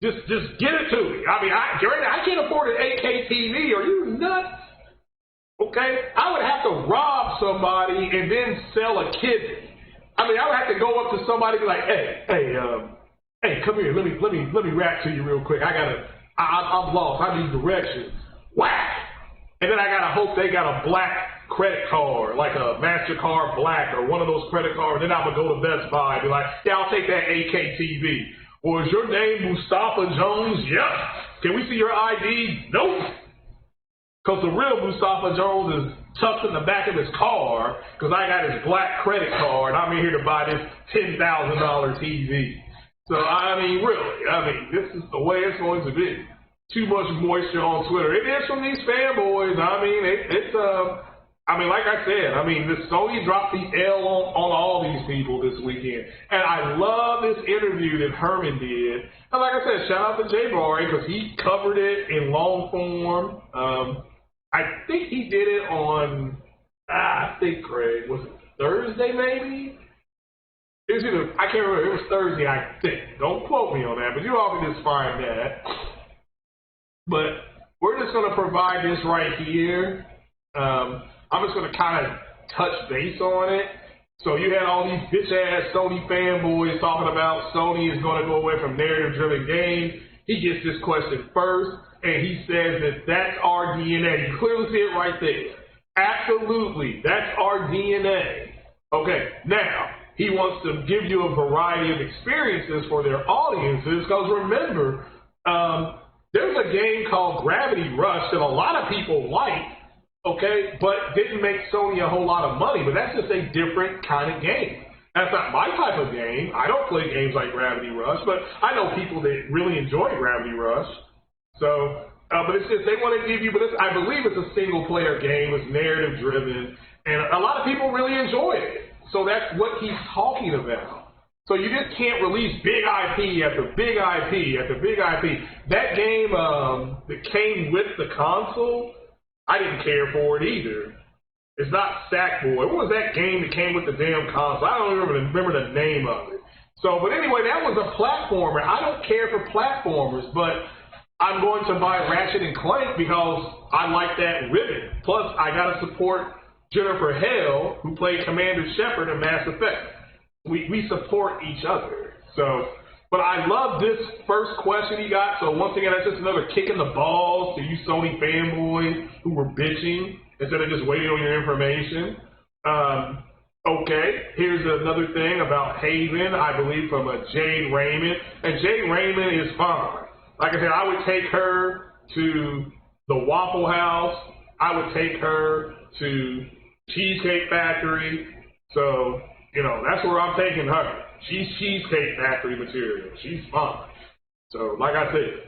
Just get it to me. I mean, I can't afford an 8K TV. Are you nuts? Okay? I would have to rob somebody and then sell a kidney. I mean, I would have to go up to somebody and be like, hey, come here. Let me rap to you real quick. I'm lost. I need directions. Whack! And then I gotta hope they got a black credit card, like a MasterCard Black or one of those credit cards. Then I'm gonna go to Best Buy and be like, yeah, I'll take that 8K TV. Or is your name Mustafa Jones? Yep. Can we see your ID? Nope. Because the real Mustafa Jones is tucked in the back of his car because I got his black credit card. I'm in here to buy this $10,000 TV. So, I mean, really, this is the way it's going to be. Too much moisture on Twitter. It is from these fanboys. I mean, like I said, the Sony dropped the L on all these people this weekend. And I love this interview that Herman did. And like I said, shout out to Jay Barry because he covered it in long form. I think he did it on, Craig, was it Thursday maybe? It was either, I can't remember, it was Thursday, I think. Don't quote me on that, but you all can just find that. But we're just going to provide this right here. I'm just going to kind of touch base on it. So you had all these bitch-ass Sony fanboys talking about Sony is going to go away from narrative-driven games. He gets this question first, and he says that that's our DNA. You clearly see it right there. Absolutely, that's our DNA. Okay, now, he wants to give you a variety of experiences for their audiences, because remember, there's a game called Gravity Rush that a lot of people like, okay, but didn't make Sony a whole lot of money, but that's just a different kind of game. That's not my type of game. I don't play games like Gravity Rush, but I know people that really enjoy Gravity Rush. So, but it's just, they want to give you, but I believe it's a single-player game, it's narrative-driven, and a lot of people really enjoy it. So that's what he's talking about. So you just can't release big IP after big IP after big IP. That game that came with the console, I didn't care for it either. It's not Sackboy. What was that game that came with the damn console? I don't even remember the name of it. So, but anyway, that was a platformer. I don't care for platformers, but I'm going to buy Ratchet and Clank because I like that ribbon. Plus, I got to support Jennifer Hale, who played Commander Shepard in Mass Effect. We support each other. So, but I love this first question he got. So once again, that's just another kick in the balls to you Sony fanboys who were bitching instead of just waiting on your information. Okay, here's another thing about Haven, I believe from a Jade Raymond. And Jade Raymond is fine. Like I said, I would take her to the Waffle House. I would take her to Cheesecake Factory. So, you know, that's where I'm taking her. She's Cheesecake Factory material. She's fine. So, like I said,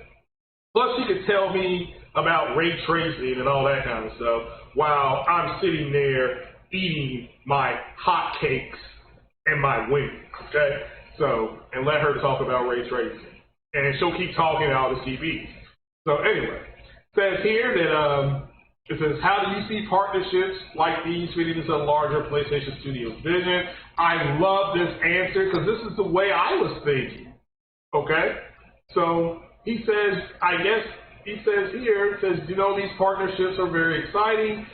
plus she could tell me about ray tracing and all that kind of stuff while I'm sitting there eating my hot cakes and my wings, okay? So, and let her talk about ray tracing. And she'll keep talking and I'll just keep eating. So anyway, it says here that, it says, how do you see partnerships like these fitting into a larger PlayStation Studios vision? I love this answer because this is the way I was thinking, okay? So he says, I guess, he says here, it says, you know, these partnerships are very exciting.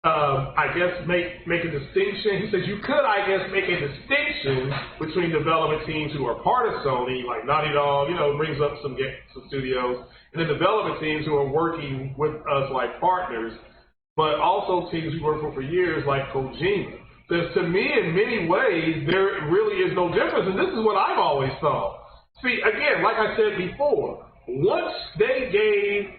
I guess make a distinction. He says you could, I guess, make a distinction between development teams who are part of Sony, like Naughty Dog, you know, brings up some studios, and then development teams who are working with us like partners, but also teams we worked for years like Kojima. Because to me, in many ways, there really is no difference, and this is what I've always thought. See, again, like I said before, once they gave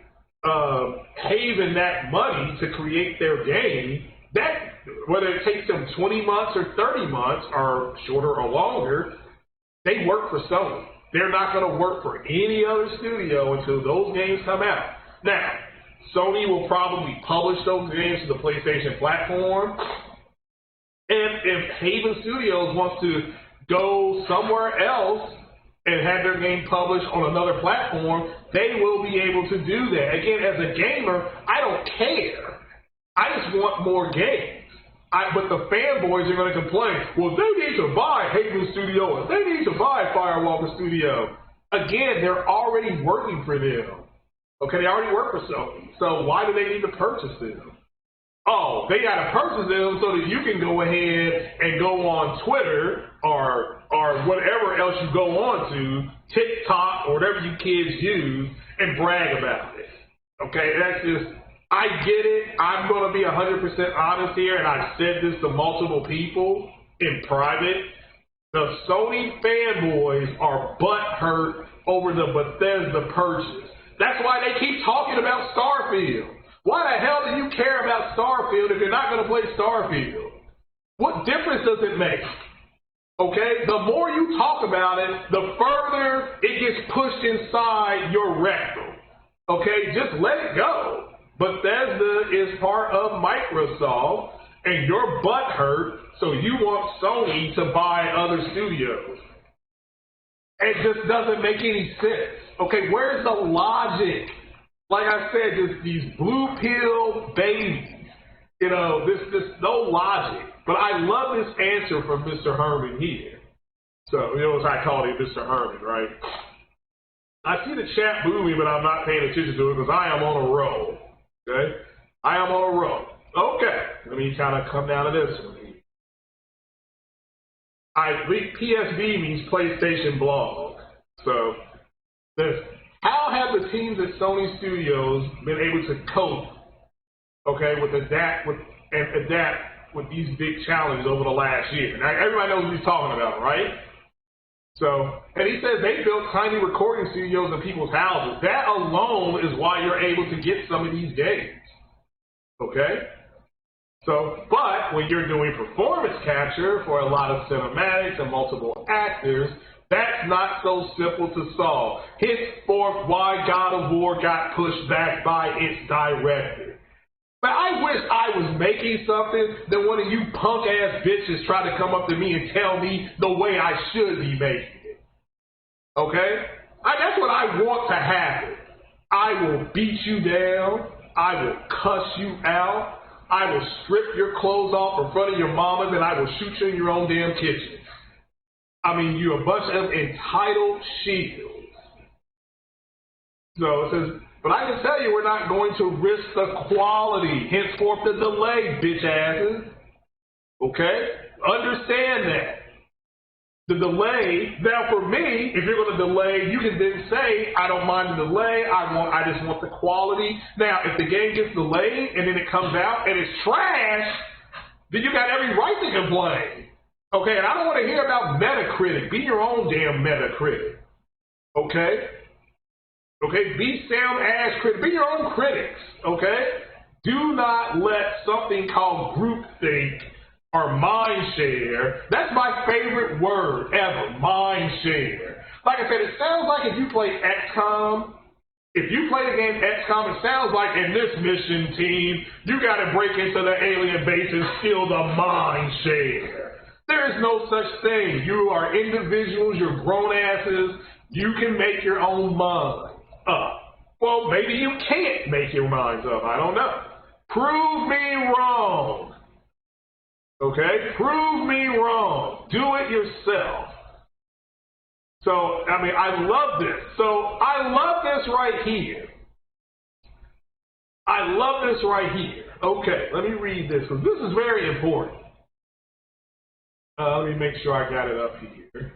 Haven that money to create their game, that whether it takes them 20 months or 30 months or shorter or longer, they work for Sony. They're not going to work for any other studio until those games come out. Now, Sony will probably publish those games to the PlayStation platform. And if Haven Studios wants to go somewhere else and have their game published on another platform, they will be able to do that. Again, as a gamer, I don't care. I just want more games. But the fanboys are going to complain, well, they need to buy Haven Studio, and they need to buy Firewalker Studio. Again, they're already working for them. Okay, they already work for Sony. So why do they need to purchase them? Oh, they got to purchase them so that you can go ahead and go on Twitter or whatever else you go on to, TikTok or whatever you kids use, and brag about it. Okay, that's just, I get it. I'm going to be 100% honest here, and I've said this to multiple people in private. The Sony fanboys are butthurt over the Bethesda purchase. That's why they keep talking about Starfield. Why the hell do you care about Starfield if you're not going to play Starfield? What difference does it make? Okay, the more you talk about it, the further it gets pushed inside your rectum. Okay, just let it go. Bethesda is part of Microsoft, and your butt hurt, so you want Sony to buy other studios. It just doesn't make any sense. Okay, where's the logic? Like I said, just these blue pill babies. You know, this no logic. But I love this answer from Mr. Herman here. So, you know, as I called him Mr. Herman, right? I see the chat moving, but I'm not paying attention to it because I am on a roll. Okay? I am on a roll. Okay. Let me kind of come down to this one here. I think PSB means PlayStation Blog. So, how have the teams at Sony Studios been able to cope, okay, adapt with these big challenges over the last year? Now, everybody knows what he's talking about, right? So, and he says they built tiny recording studios in people's houses. That alone is why you're able to get some of these games, okay? So, but when you're doing performance capture for a lot of cinematics and multiple actors, that's not so simple to solve. Henceforth, why God of War got pushed back by its director. But I wish I was making something that one of you punk-ass bitches tried to come up to me and tell me the way I should be making it. Okay? That's what I want to happen. I will beat you down. I will cuss you out. I will strip your clothes off in front of your mamas, and I will shoot you in your own damn kitchen. I mean, you're a bunch of entitled shields. So it says, but I can tell you we're not going to risk the quality, henceforth the delay, bitch asses. Okay? Understand that. The delay, now for me, if you're going to delay, you can then say, I don't mind the delay, I just want the quality. Now, if the game gets delayed and then it comes out and it's trash, then you got every right to complain. Okay, and I don't want to hear about Metacritic. Be your own damn Metacritic. Okay? Okay, be sound ass critic. Be your own critics. Okay? Do not let something called groupthink or mind share. That's my favorite word ever, mind share. Like I said, it sounds like if you play XCOM, if you play the game XCOM, it sounds like in this mission team, you got to break into the alien base and steal the mind share. There is no such thing. You are individuals, you're grown asses, you can make your own mind up. Well, maybe you can't make your minds up, I don't know. Prove me wrong. Okay? Prove me wrong. Do it yourself. So, I mean, I love this. So, I love this right here. I love this right here. Okay, let me read this, because this is very important. Let me make sure I got it up here.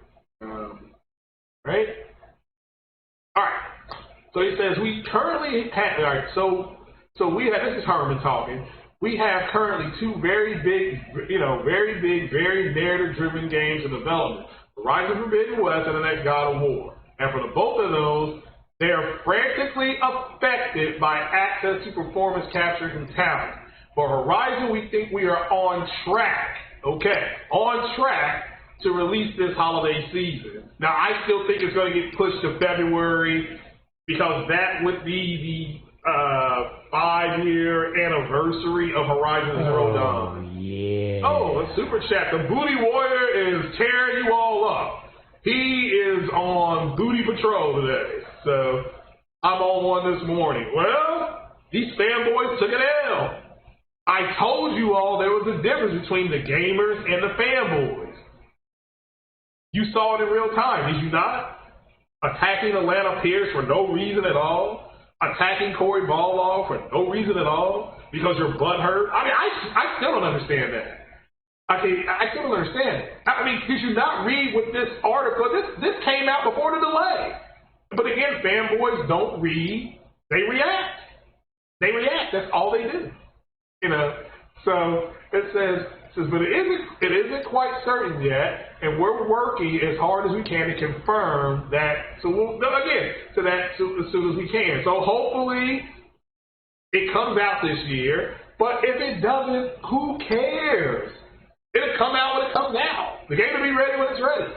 Right? All right. So he says, we currently have, all right, so we have, this is Herman talking, we have currently two very big, very narrative-driven games in development, Horizon Forbidden West and the next God of War. And for the both of those, they are frantically affected by access to performance capture and talent. For Horizon, we think we are on track, on track to release this holiday season. Now, I still think it's going to get pushed to February because that would be the 5-year anniversary of Horizon Zero Dawn. Yeah. Oh, a super chat. The Booty Warrior is tearing you all up. He is on booty patrol today. So I'm on one this morning. Well, these fanboys took an L. I told you all there was a difference between the gamers and the fanboys. You saw it in real time, did you not? Attacking Atlanta Pierce for no reason at all. Attacking Corey Ballall for no reason at all because your butt hurt. I mean, I still don't understand that. I still don't understand it. I mean, did you not read with this article? This came out before the delay. But again, fanboys don't read. They react. They react. That's all they do. You know. So it says, but it isn't quite certain yet, and we're working as hard as we can to confirm that. So we'll again to that as soon as we can. So hopefully it comes out this year. But if it doesn't, who cares? It'll come out when it comes out. The game will be ready when it's ready.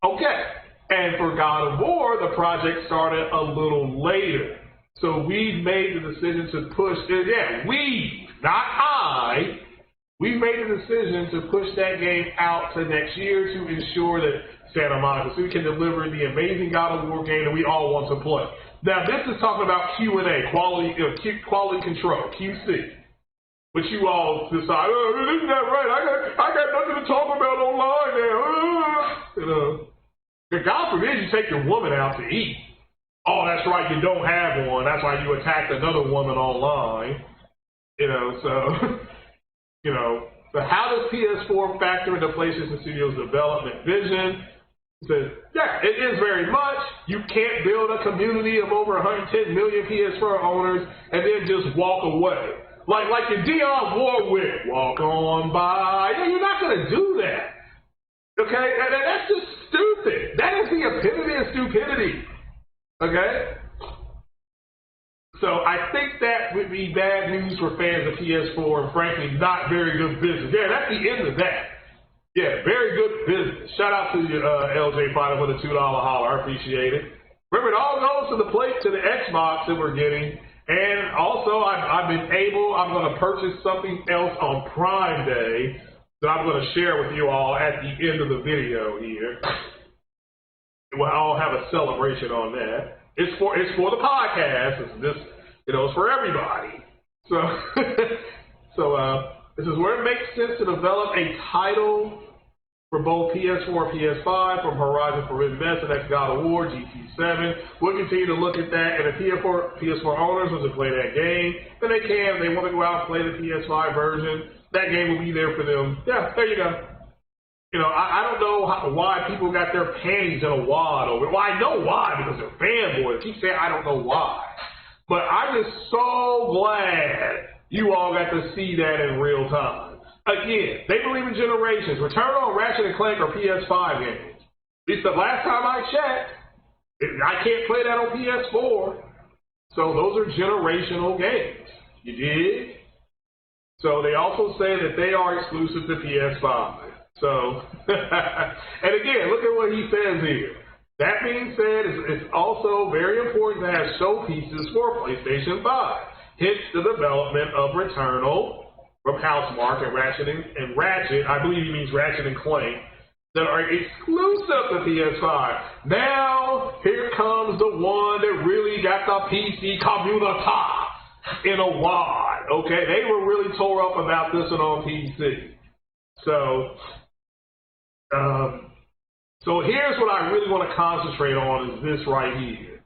Okay. And for God of War, the project started a little later. So we've made the decision to push it. Yeah, we, not I. We've made the decision to push that game out to next year to ensure that Santa Monica City can deliver the amazing God of War game that we all want to play. Now, this is talking about Q&A, quality control, QC. But you all decide, oh, this is not right. I got nothing to talk about online now. You know, God forbid you take your woman out to eat. Oh, that's right, you don't have one. That's why you attacked another woman online. You know, so, you know, so how does PS4 factor into PlayStation Studios' development vision? It says, yeah, it is very much. You can't build a community of over 110 million PS4 owners and then just walk away. Like your Dionne Warwick, walk on by. Yeah, you're not going to do that. Okay? And that's just stupid. That is the epitome of stupidity. Okay? So I think that would be bad news for fans of PS4 and frankly not very good business. Yeah, that's the end of that. Yeah, very good business. Shout out to LJ Final for the $2 holler. I appreciate it. Remember, it all goes to the Xbox that we're getting. And also, I'm going to purchase something else on Prime Day that I'm going to share with you all at the end of the video here. We'll all have a celebration on that. It's for the podcast. It's this, you know, it's for everybody. So, this is where it makes sense to develop a title for both PS4 and PS5 from Horizon Forbidden West and next God of War, GT7. We'll continue to look at that, and if PS4 owners want to play that game, then they can. If they want to go out and play the PS5 version, that game will be there for them. Yeah, there you go. You know, I don't know why people got their panties in a wad over it. Well, I know why, because they're fanboys. I keep saying I don't know why. But I'm just so glad you all got to see that in real time. Again, they believe in generations. Return on Ratchet and Clank or PS5 games. At least the last time I checked, I can't play that on PS4. So those are generational games. You dig? So they also say that they are exclusive to PS5. So, and again, look at what he says here. That being said, it's also very important to have showpieces for PlayStation 5. Hence the development of Returnal from Housemarque and Ratchet, I believe he means Ratchet and Clank, that are exclusive to PS5. Now, here comes the one that really got the PC community in a wad. Okay, they were really tore up about this one on PC. So here's what I really want to concentrate on is this right here.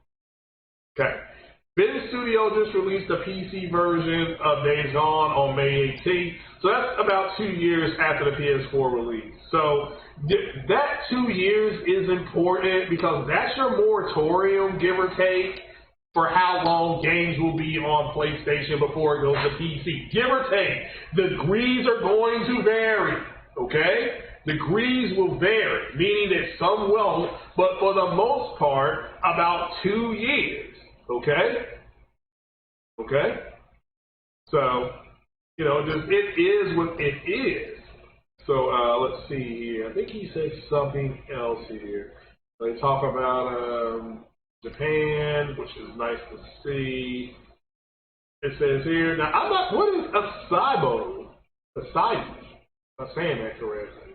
Okay. Ben Studio just released a PC version of Days Gone on May 18th. So that's about 2 years after the PS4 release. So that 2 years is important because that's your moratorium, give or take, for how long games will be on PlayStation before it goes to PC. Give or take. Degrees are going to vary, okay? Degrees will vary, meaning that some won't, but for the most part, about 2 years, okay? Okay? So, you know, it is what it is. So, let's see here. I think he said something else here. They talk about Japan, which is nice to see. It says here, now I'm not, what is Acaibo? Acaibo. I'm saying that correctly.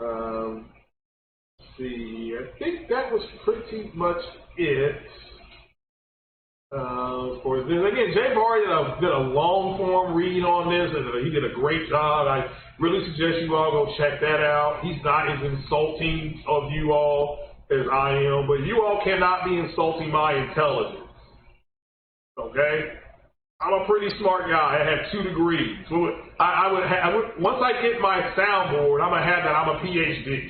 Let's see, I think that was pretty much it for this. Again, Jay Barry did a long form read on this, and he did a great job. I really suggest you all go check that out. He's not as insulting of you all as I am, but you all cannot be insulting my intelligence. Okay? I'm a pretty smart guy. I have 2 degrees. I would once I get my soundboard, I'm gonna have that. I'm a PhD.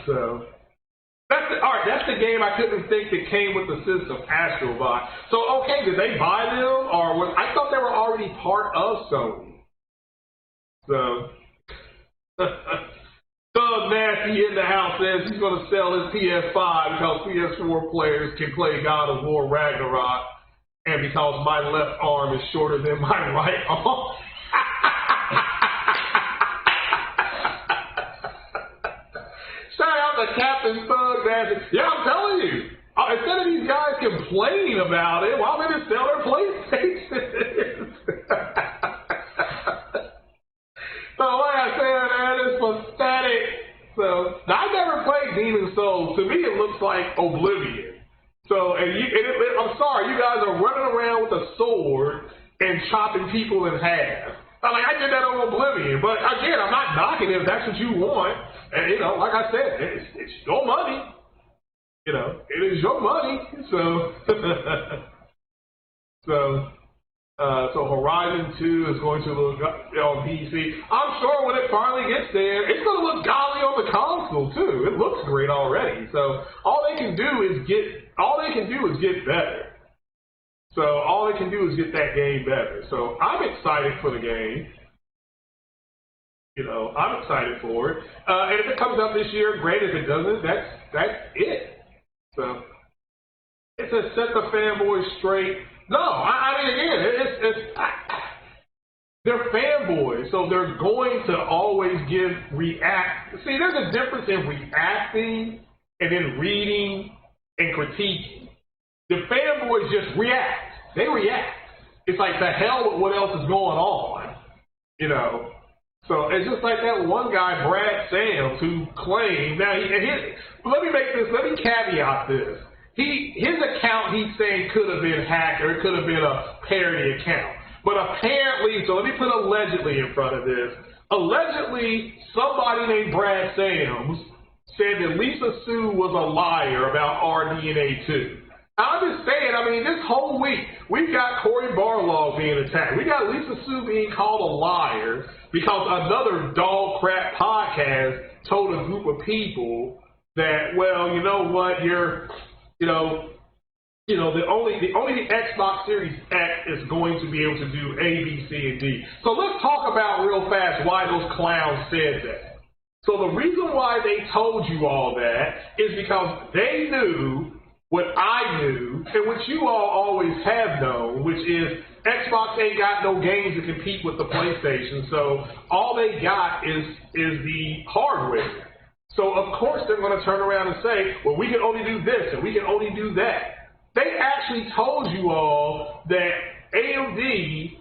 So that's the game I couldn't think that came with the system, Astrobot. So okay, did they buy them, or I thought they were already part of Sony. So. Thug Nasty in the house says he's going to sell his PS5 because PS4 players can play God of War Ragnarok, and because my left arm is shorter than my right arm. Shout out to Captain Thug Nasty. Yeah, I'm telling you. Instead of these guys complaining about it, why don't they just sell their PlayStations? So like I said, man, it's pathetic. So now, I never played Demon's Souls. To me, it looks like Oblivion. So, I'm sorry, you guys are running around with a sword and chopping people in half. I did that on Oblivion, but again, I'm not knocking it if that's what you want. And you know, like I said, it's your money. You know, it is your money. So Horizon 2 is going to look on PC. I'm sure when it finally gets there, it's going to look golly on the console too. It looks great already. So all they can do is get better. So all they can do is get that game better. So I'm excited for the game. You know, I'm excited for it. And if it comes out this year, great. If it doesn't, that's it. So it says set the fanboys straight. No, I mean, again, they're fanboys, so they're going to always react. See, there's a difference in reacting and then reading and critiquing. The fanboys just react. They react. It's like, the hell with what else is going on, you know. So it's just like that one guy, Brad Sams, who claimed, now, let me caveat this. His account, he's saying, could have been hacked, or it could have been a parody account. But apparently, so let me put allegedly in front of this. Allegedly, somebody named Brad Sams said that Lisa Sue was a liar about RDNA 2. I'm just saying, I mean, this whole week, we've got Corey Barlow being attacked. We got Lisa Sue being called a liar because another dog crap podcast told a group of people that, well, you know what, the only the Xbox Series X is going to be able to do A, B, C, and D. So let's talk about real fast why those clowns said that. So the reason why they told you all that is because they knew what I knew and what you all always have known, which is Xbox ain't got no games to compete with the PlayStation. So all they got is the hardware. So of course they're going to turn around and say, well, we can only do this and we can only do that. They actually told you all that AMD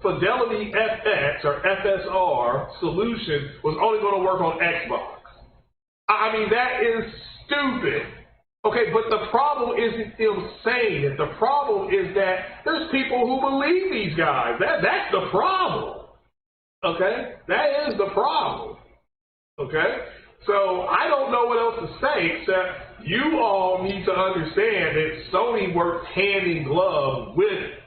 Fidelity FX or FSR solution was only going to work on Xbox. I mean, that is stupid. Okay, but the problem isn't them saying it. The problem is that there's people who believe these guys. That's the problem. Okay? That is the problem. Okay? So I don't know what else to say except you all need to understand that Sony works hand in glove with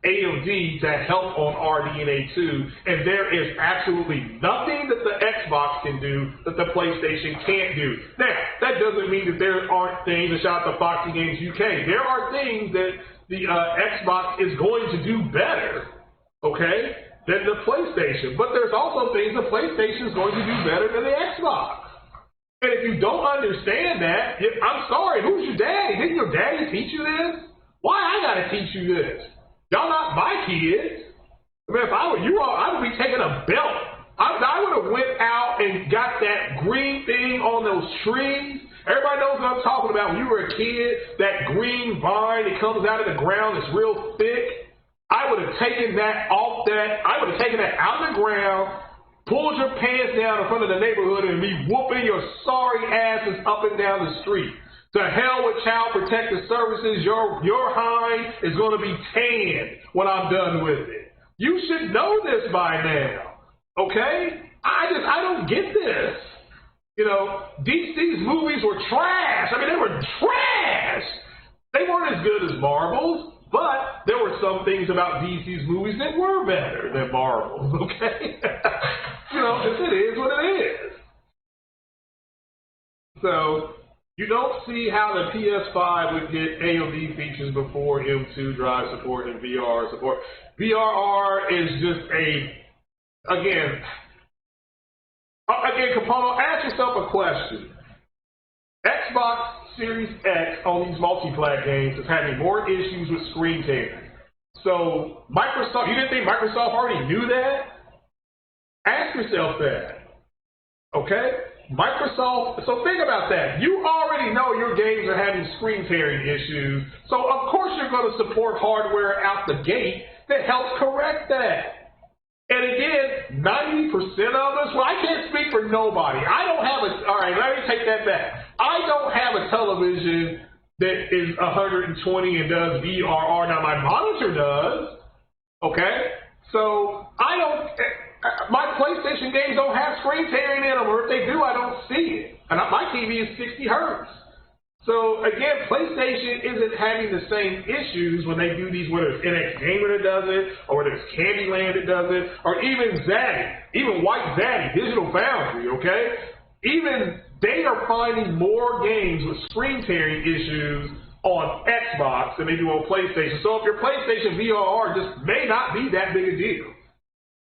AMD to help on RDNA 2, and there is absolutely nothing that the Xbox can do that the PlayStation can't do. Now, that doesn't mean that there aren't things, and shout out to Foxy Games UK, there are things that the Xbox is going to do better, okay, than the PlayStation, but there's also things the PlayStation is going to do better than the Xbox. And if you don't understand that, I'm sorry, who's your daddy? Didn't your daddy teach you this? Why I gotta teach you this? Y'all not my kids. I mean, if I were you all, I would be taking a belt. I would have went out and got that green thing on those trees. Everybody knows what I'm talking about. When you were a kid, that green vine that comes out of the ground that's real thick. I would have taken that off that. I would have taken that out of the ground, pulled your pants down in front of the neighborhood, and be whooping your sorry asses up and down the street. To hell with Child Protective Services. Your hind is going to be tanned when I'm done with it. You should know this by now. Okay? I don't get this. You know, DC's movies were trash. I mean, they were trash. They weren't as good as Marvel's, but there were some things about DC's movies that were better than Marvel's, okay? You know, it is what it is. So, you don't see how the PS5 would get AMD features before M2 drive support and VR support. VRR is just again, Capone, ask yourself a question. Xbox Series X on these multi-plat games is having more issues with screen tearing. So Microsoft, you didn't think Microsoft already knew that? Ask yourself that. Okay? Microsoft, so think about that. You already know your games are having screen tearing issues, so of course you're going to support hardware out the gate that helps correct that. And again, 90% of us, well, I can't speak for nobody. All right, let me take that back. I don't have a television that is 120 and does VRR. Now, my monitor does, okay? So, my PlayStation games don't have screen tearing in them, or if they do, I don't see it. And my TV is 60 hertz. So again, PlayStation isn't having the same issues when they do these, whether it's NX Gamer that does it, or whether it's Candyland that does it, or even Zaddy, even White Zaddy, Digital Foundry, okay? Even they are finding more games with screen tearing issues on Xbox than they do on PlayStation. So if your PlayStation VRR just may not be that big a deal.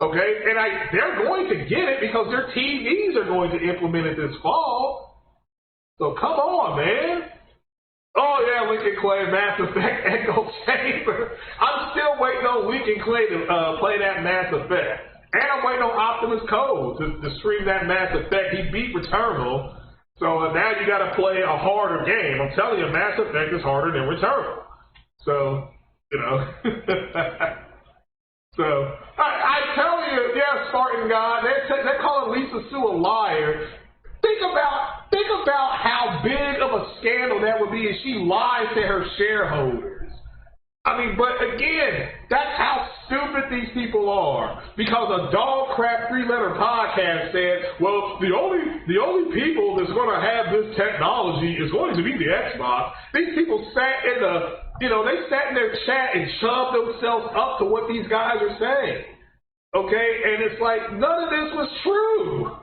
Okay, and they're going to get it because their TVs are going to implement it this fall. So come on, man. Oh yeah, Lincoln Clay, Mass Effect Echo Chamber. I'm still waiting on Lincoln Clay to play that Mass Effect. And I'm waiting on Optimus Code to stream that Mass Effect. He beat Returnal. So now you got to play a harder game. I'm telling you, Mass Effect is harder than Returnal. So, you know. So, I tell you, yeah, Spartan God, they're calling Lisa Sue a liar. Think about how big of a scandal that would be if she lies to her shareholders. I mean, but again, that's how stupid these people are. Because a dog crap 3-letter podcast said, well, the only people that's going to have this technology is going to be the Xbox. These people sat in they sat in their chat and shoved themselves up to what these guys are saying. Okay, and it's like none of this was true.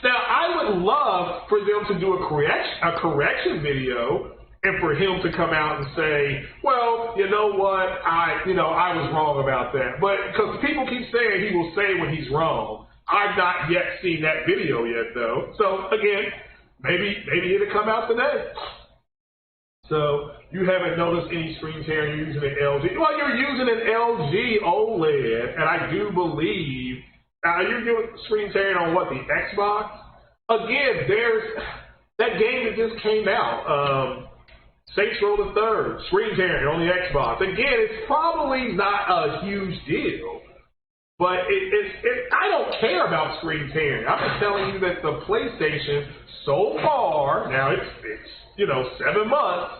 Now, I would love for them to do a correction video and for him to come out and say, well, you know what, I was wrong about that. But because people keep saying he will say when he's wrong. I've not yet seen that video yet, though. So, again, maybe it'll come out today. So, you haven't noticed any screen tearing using an LG. Well, you're using an LG OLED, and I do believe you're doing screen tearing on what, the Xbox? Again, there's that game that just came out, Saints Row the Third, screen tearing on the Xbox. Again, it's probably not a huge deal, but I don't care about screen tearing. I'm just telling you that the PlayStation so far, now it's 7 months,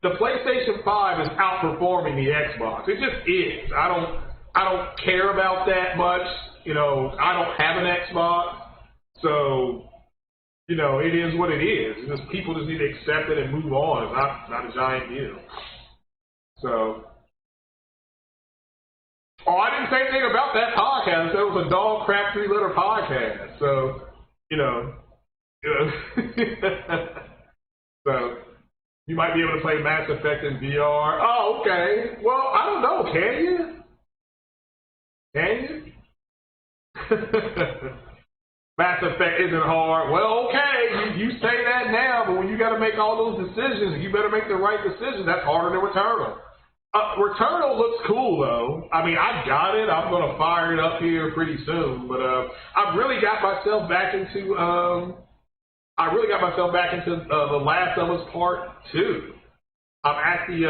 the PlayStation 5 is outperforming the Xbox. It just is. I don't care about that much. I don't have an Xbox, so, it is what it is. It's just people just need to accept it and move on. It's not a giant deal. So, I didn't say anything about that podcast. That was a dog crap 3-letter podcast. So, so, you might be able to play Mass Effect in VR. Oh, okay. Well, I don't know. Can you? Can you? Mass Effect isn't hard. Well, okay, you say that now, but when you got to make all those decisions, you better make the right decisions. That's harder than Returnal. Returnal looks cool, though. I mean, I got it. I'm going to fire it up here pretty soon. But I've really got myself back into The Last of Us Part 2. I'm at the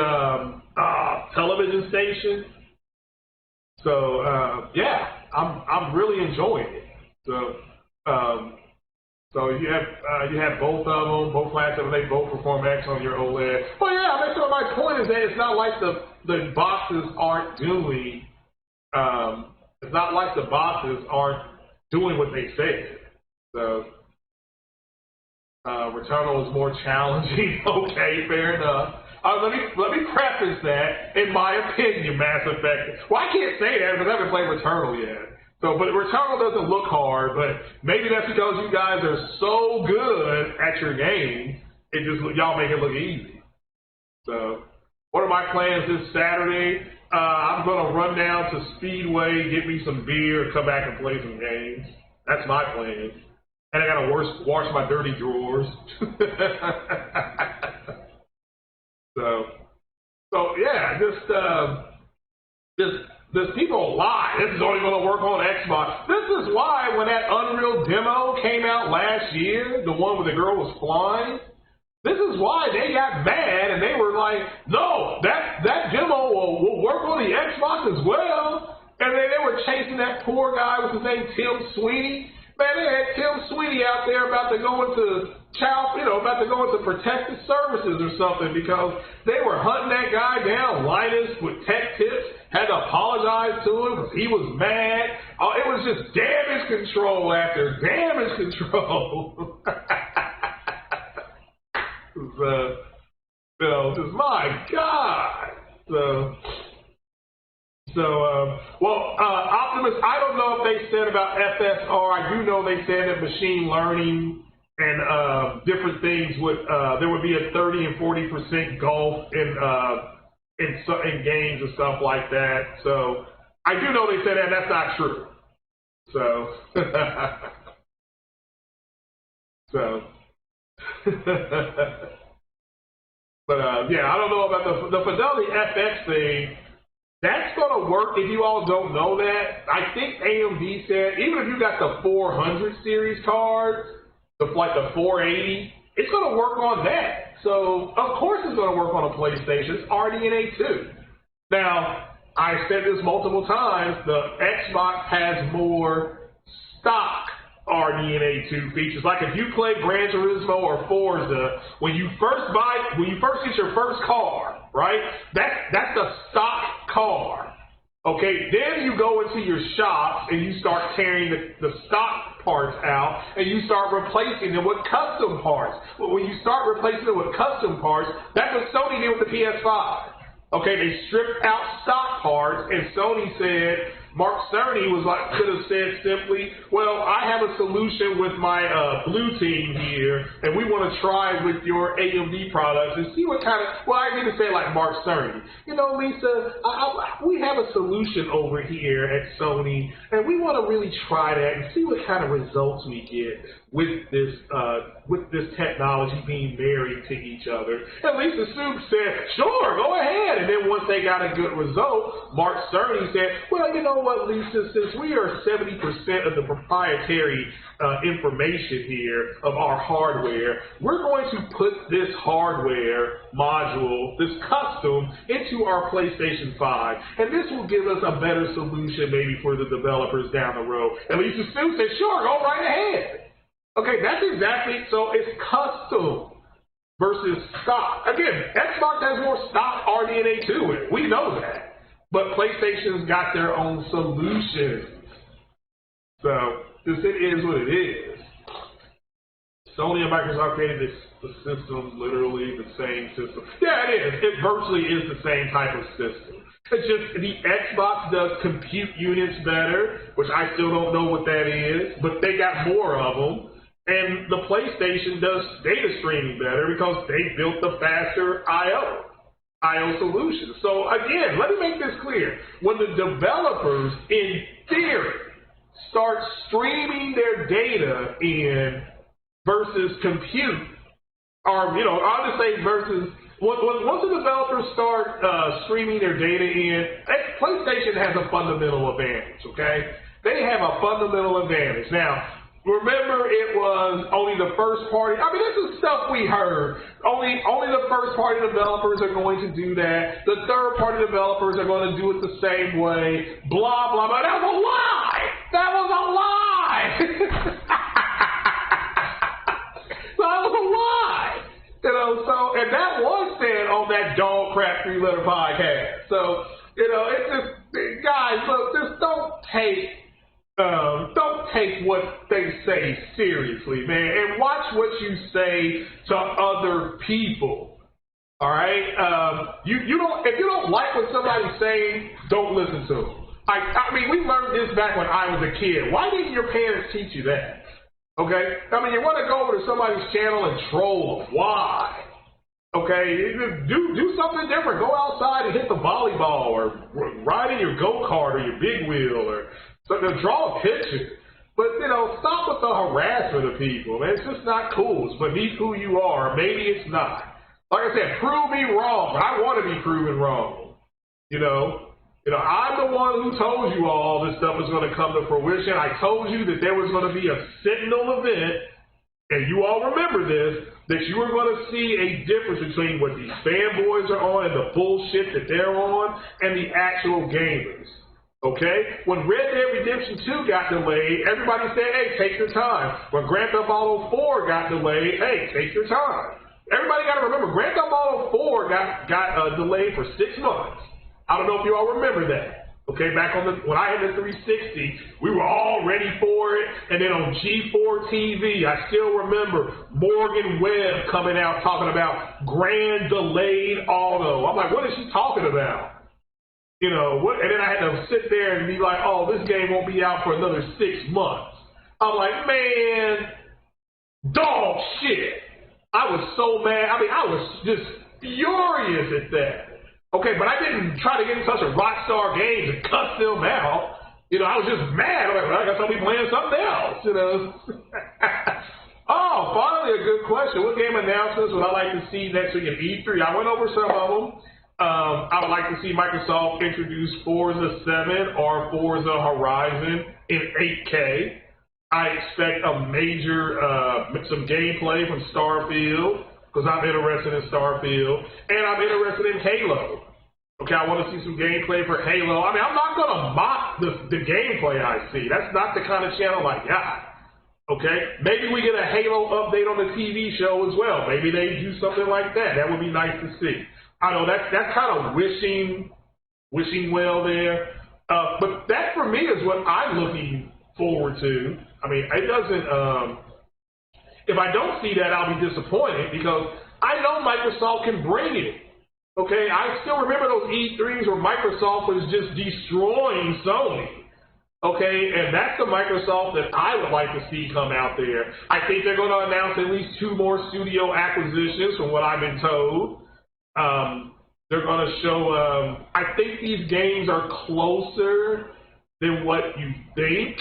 television station. So, yeah, I'm really enjoying it. So you have both of them, both Last of them, they both perform excellent on your OLED. Well, yeah, that's what my point is that it's not like the boxes aren't doing. It's not like the boxes aren't doing what they say. So Returnal is more challenging. Okay, fair enough. Let me preface that, in my opinion, Mass Effect. Well, I can't say that because I haven't played Returnal yet. So, but Returnal doesn't look hard, but maybe that's because you guys are so good at your game, y'all make it look easy. So, what are my plans this Saturday? I'm going to run down to Speedway, get me some beer, and come back and play some games. That's my plan. And I got to wash my dirty drawers. So yeah, there's people lie. This is only going to work on Xbox. This is why when that Unreal demo came out last year, the one where the girl was flying, this is why they got mad and they were like, no, that demo will work on the Xbox as well. And they were chasing that poor guy, what's his name, Tim Sweeney. Man, they had Tim Sweeney out there about to go into protective services or something because they were hunting that guy down. Linus with tech tips had to apologize to him because he was mad. It was just damage control after damage control. Just my God. Optimus, I don't know if they said about FSR. I do know they said that machine learning and different things there would be a 30 and 40% gulf in games and stuff like that. So I do know they said that. That's not true. But yeah, I don't know about the Fidelity FX thing. That's going to work if you all don't know that. I think AMD said, even if you got the 400 series cards, like the 480, it's going to work on that. So, of course it's going to work on a PlayStation. It's RDNA 2. Now, I said this multiple times, the Xbox has more stock RDNA 2 features. Like if you play Gran Turismo or Forza, when you first get your first car, right? That's the stock car. Okay, then you go into your shops and you start tearing the stock parts out and you start replacing them with custom parts. But when you start replacing them with custom parts, that's what Sony did with the PS5. Okay, they stripped out stock parts, and Sony said, Mark Cerny could have said simply, well, I have a solution with my blue team here, and we want to try with your AMD products and see what kind of, well, I didn't say it like Mark Cerny. You know, Lisa, we have a solution over here at Sony, and we want to really try that and see what kind of results we get with this technology being married to each other. And Lisa Soup said, sure, go ahead. And then once they got a good result, Mark Cerny said, well, you know what, Lisa, since we are 70% of the proprietary information here of our hardware, we're going to put this hardware module, this custom, into our PlayStation 5. And this will give us a better solution maybe for the developers down the road. And Lisa Soup said, sure, go right ahead. Okay, that's exactly, so it's custom versus stock. Again, Xbox has more stock RDNA to it. We know that. But PlayStation's got their own solutions. So, just it is what it is. Sony and Microsoft created the system, literally the same system. Yeah, it is. It virtually is the same type of system. It's just the Xbox does compute units better, which I still don't know what that is, but they got more of them. And the PlayStation does data streaming better because they built the faster I/O solution. So again, let me make this clear. When the developers, in theory, start streaming their data in versus compute, or, you know, I'll just say versus, once the developers start streaming their data in, PlayStation has a fundamental advantage, okay? They have a fundamental advantage. Now, remember, it was only the first party. I mean, this is stuff we heard. Only the first party developers are going to do that. The third party developers are going to do it the same way. Blah, blah, blah. That was a lie! That was a lie! So that was a lie! You know, so, and that was said on that dog crap 3-letter podcast. So, you know, it's just, guys, look, just don't take what they say seriously, man, and watch what you say to other people. All right, you don't, if you don't like what somebody's saying, don't listen to them. I mean, we learned this back when I was a kid. Why didn't your parents teach you that? Okay, I mean, you want to go over to somebody's channel and troll them. Why? Okay, do something different. Go outside and hit the volleyball, or ride in your go-kart or your big wheel, or something. Draw a picture. But, you know, stop with the harassment of people, man. It's just not cool. It's beneath who you are. Maybe it's not. Like I said, prove me wrong. I want to be proven wrong. You know, I'm the one who told you all this stuff was going to come to fruition. I told you that there was going to be a Sentinel event, and you all remember this, that you were going to see a difference between what these fanboys are on and the bullshit that they're on and the actual gamers. Okay? When Red Dead Redemption 2 got delayed, everybody said, hey, take your time. When Grand Theft Auto 4 got delayed, hey, take your time. Everybody got to remember, Grand Theft Auto 4 got delayed for 6 months. I don't know if you all remember that. Okay, back on when I had the 360, we were all ready for it. And then on G4 TV, I still remember Morgan Webb coming out talking about grand delayed auto. I'm like, what is she talking about? You know, what? And then I had to sit there and be like, oh, this game won't be out for another 6 months. I'm like, man, dog shit. I was so mad. I mean, I was just furious at that. Okay, but I didn't try to get in touch with Rockstar Games and cuss them out. You know, I was just mad. I'm like, well, I guess I'll be playing something else, you know. Oh, finally a good question. What game announcements would I like to see next week at E3? I went over some of them. I would like to see Microsoft introduce Forza 7 or Forza Horizon in 8K. I expect a major, some gameplay from Starfield, because I'm interested in Starfield, and I'm interested in Halo. Okay, I want to see some gameplay for Halo. I mean, I'm not going to mock the gameplay I see. That's not the kind of channel I got. Okay, maybe we get a Halo update on the TV show as well. Maybe they do something like that. That would be nice to see. I know that's kind of wishing wishing well there. But that for me is what I'm looking forward to. I mean, it doesn't, if I don't see that, I'll be disappointed because I know Microsoft can bring it. Okay, I still remember those E3s where Microsoft was just destroying Sony. Okay, and that's the Microsoft that I would like to see come out there. I think they're going to announce at least 2 more studio acquisitions from what I've been told. They're going to show, I think these games are closer than what you think.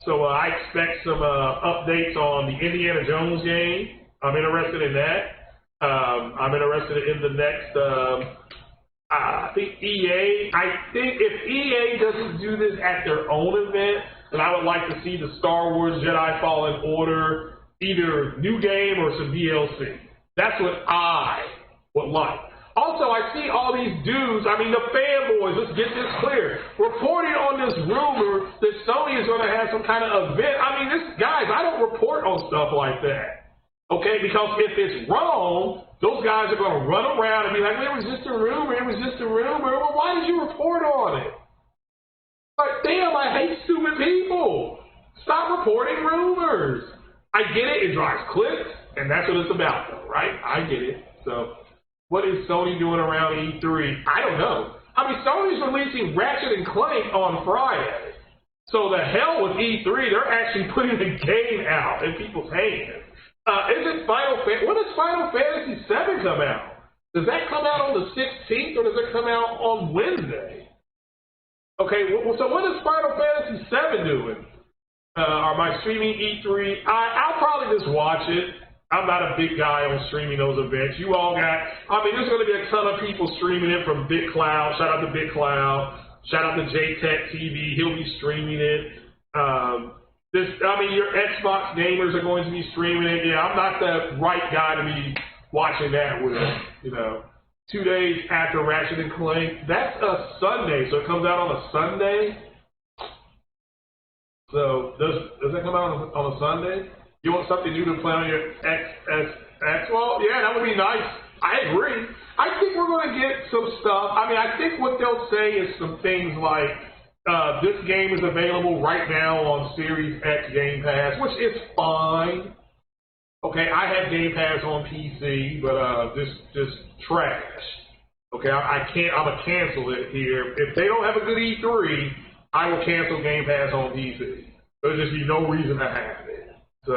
So I expect some updates on the Indiana Jones game. I'm interested in that. I'm interested in the next, I think EA. I think if EA doesn't do this at their own event, then I would like to see the Star Wars Jedi Fallen Order, either new game or some DLC. That's what I would like. Also, I see all these dudes, I mean the fanboys, let's get this clear, reporting on this rumor that Sony is going to have some kind of event. I mean, guys, I don't report on stuff like that. Okay, because if it's wrong, those guys are going to run around and be like, well, it was just a rumor, it was just a rumor. Well, why did you report on it? Like, damn, I hate stupid people. Stop reporting rumors. I get it, it drives clicks, and that's what it's about, though, right? I get it. So, what is Sony doing around E3? I don't know. I mean, Sony's releasing Ratchet and Clank on Friday. So the hell with E3, they're actually putting the game out in people's hands. When does Final Fantasy VII come out? Does that come out on the 16th or does it come out on Wednesday? Okay, so what is Final Fantasy VII doing? Am I streaming E3? I'll probably just watch it. I'm not a big guy on streaming those events. You all got, I mean, there's going to be a ton of people streaming it from Big Cloud. Shout out to Big Cloud. Shout out to JTech TV. He'll be streaming it. Your Xbox gamers are going to be streaming it. Yeah, I'm not the right guy to be watching that with, 2 days after Ratchet and Clank. That's a Sunday, so it comes out on a Sunday. So does that come out on a Sunday? You want something new to play on your X? Well, yeah, that would be nice. I agree. I think we're going to get some stuff. I mean, I think what they'll say is some things like, this game is available right now on Series X Game Pass, which is fine. Okay, I have Game Pass on PC, but just trash. Okay, I'm going to cancel it here. If they don't have a good E3, I will cancel Game Pass on PC. There's just be no reason to have it. So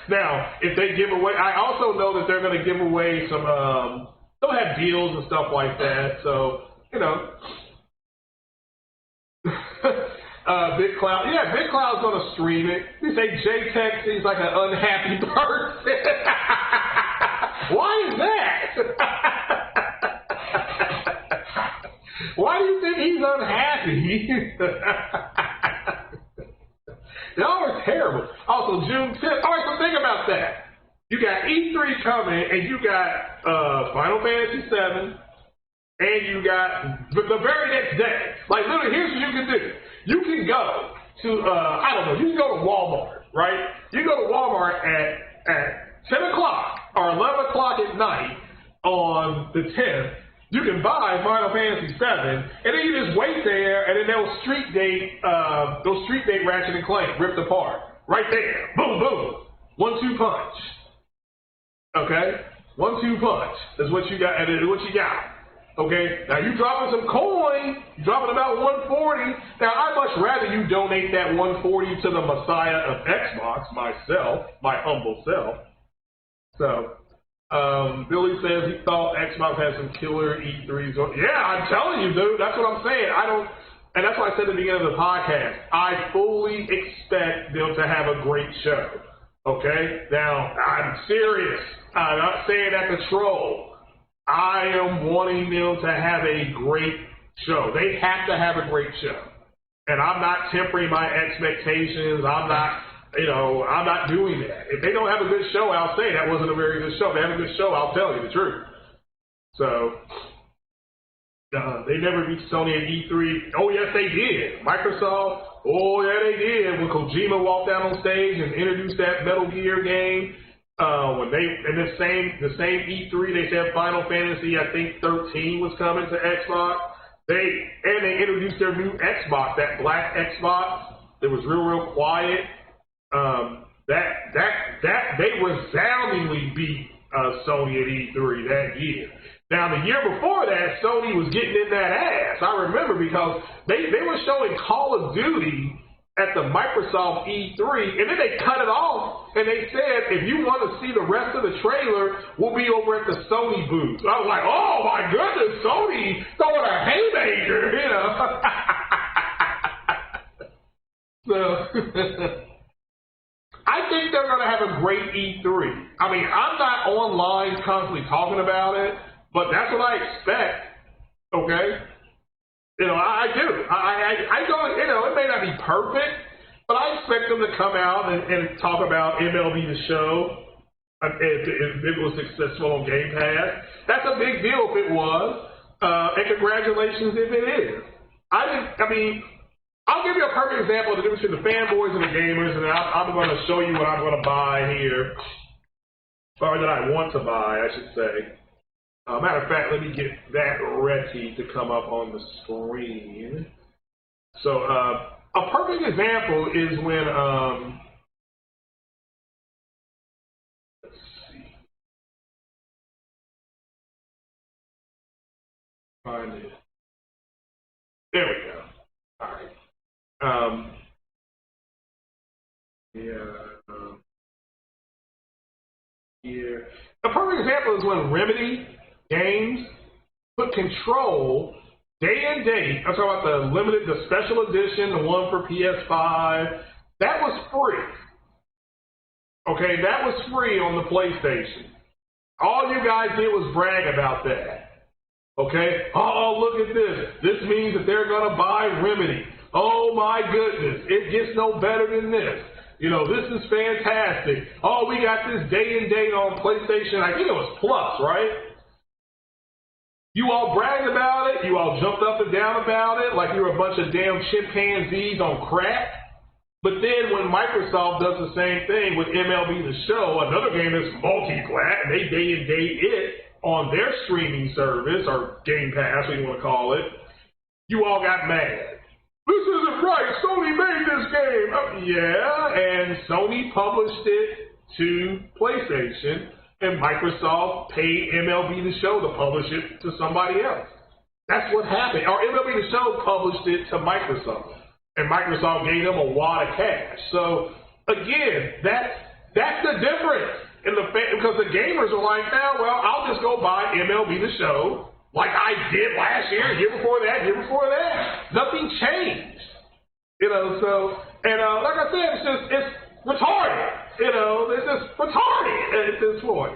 now, if they give away, I also know that they're going to give away some, they'll have deals and stuff like that. So, Big Cloud, yeah, Big Cloud's going to stream it. You say JTech seems like an unhappy person. Why is that? Why do you think he's unhappy? Y'all are terrible. Also, June 10th. All right, so think about that. You got E3 coming, and you got Final Fantasy VII, and you got the very next day. Like, literally, here's what you can do. You can go to, you can go to Walmart, right? You go to Walmart at 10 o'clock or 11 o'clock at night on the 10th. You can buy Final Fantasy VII, and then you just wait there, and then they'll street date Ratchet and Clank, ripped apart. Right there. Boom, boom. 1-2 punch. Okay? 1-2 punch. That's what you got, and what you got. Okay? Now, you dropping some coin, you dropping about 140. Now, I'd much rather you donate that 140 to the Messiah of Xbox, myself, my humble self. So, Billy says he thought Xbox had some killer E3s. Yeah, I'm telling you, dude. That's what I'm saying. And that's why I said at the beginning of the podcast, I fully expect them to have a great show. Okay? Now, I'm serious. I'm not saying that to troll. I am wanting them to have a great show. They have to have a great show. And I'm not tempering my expectations. I'm not doing that. If they don't have a good show, I'll say that wasn't a very good show. If they have a good show, I'll tell you the truth. So, they never beat Sony at E3. Oh, yes, they did. Microsoft, oh, yeah, they did. When Kojima walked out on stage and introduced that Metal Gear game, when they in the same E3 they said Final Fantasy I think 13 was coming to Xbox. They introduced their new Xbox, that black Xbox. It was real quiet. That they resoundingly beat Sony at E3 that year. Now the year before that, Sony was getting in that ass. I remember because they were showing Call of Duty at the Microsoft E3, and then they cut it off, and they said, if you want to see the rest of the trailer, we'll be over at the Sony booth. So I was like, oh my goodness, Sony throwing a haymaker, you know. So, I think they're going to have a great E3. I mean, I'm not online constantly talking about it, but that's what I expect, okay? You know, I do. I don't, you know, it may not be perfect, but I expect them to come out and talk about MLB The Show if it was successful on Game Pass. That's a big deal if it was, and congratulations if it is. I mean, I'll give you a perfect example of the difference between the fanboys and the gamers, and I'm going to show you what I'm going to buy here, or that I want to buy, I should say. Matter of fact, let me get that ready to come up on the screen. So, a perfect example is when, let's see, find it. There we go. All right. Here. A perfect example is when Remedy Games put Control day and date. I'm talking about the special edition, the one for PS5. That was free. Okay, that was free on the PlayStation. All you guys did was brag about that. Okay? Oh, look at this. This means that they're going to buy Remedy. Oh my goodness, it gets no better than this. You know, this is fantastic. Oh, we got this day and date on PlayStation. I think it was Plus, right? You all bragged about it. You all jumped up and down about it like you were a bunch of damn chimpanzees on crack. But then when Microsoft does the same thing with MLB The Show, another game that's multi-plat, and they day and date it on their streaming service, or Game Pass, what you want to call it, you all got mad. This isn't right. Sony made this game. Yeah, and Sony published it to PlayStation, and Microsoft paid MLB The Show to publish it to somebody else. That's what happened. Or MLB The Show published it to Microsoft, and Microsoft gave them a wad of cash. So again, that's the difference in because the gamers are like, well, I'll just go buy MLB The Show like I did last year, year before that. Nothing changed, you know. So like I said, it's retarded. You know, it's just retarded at this point.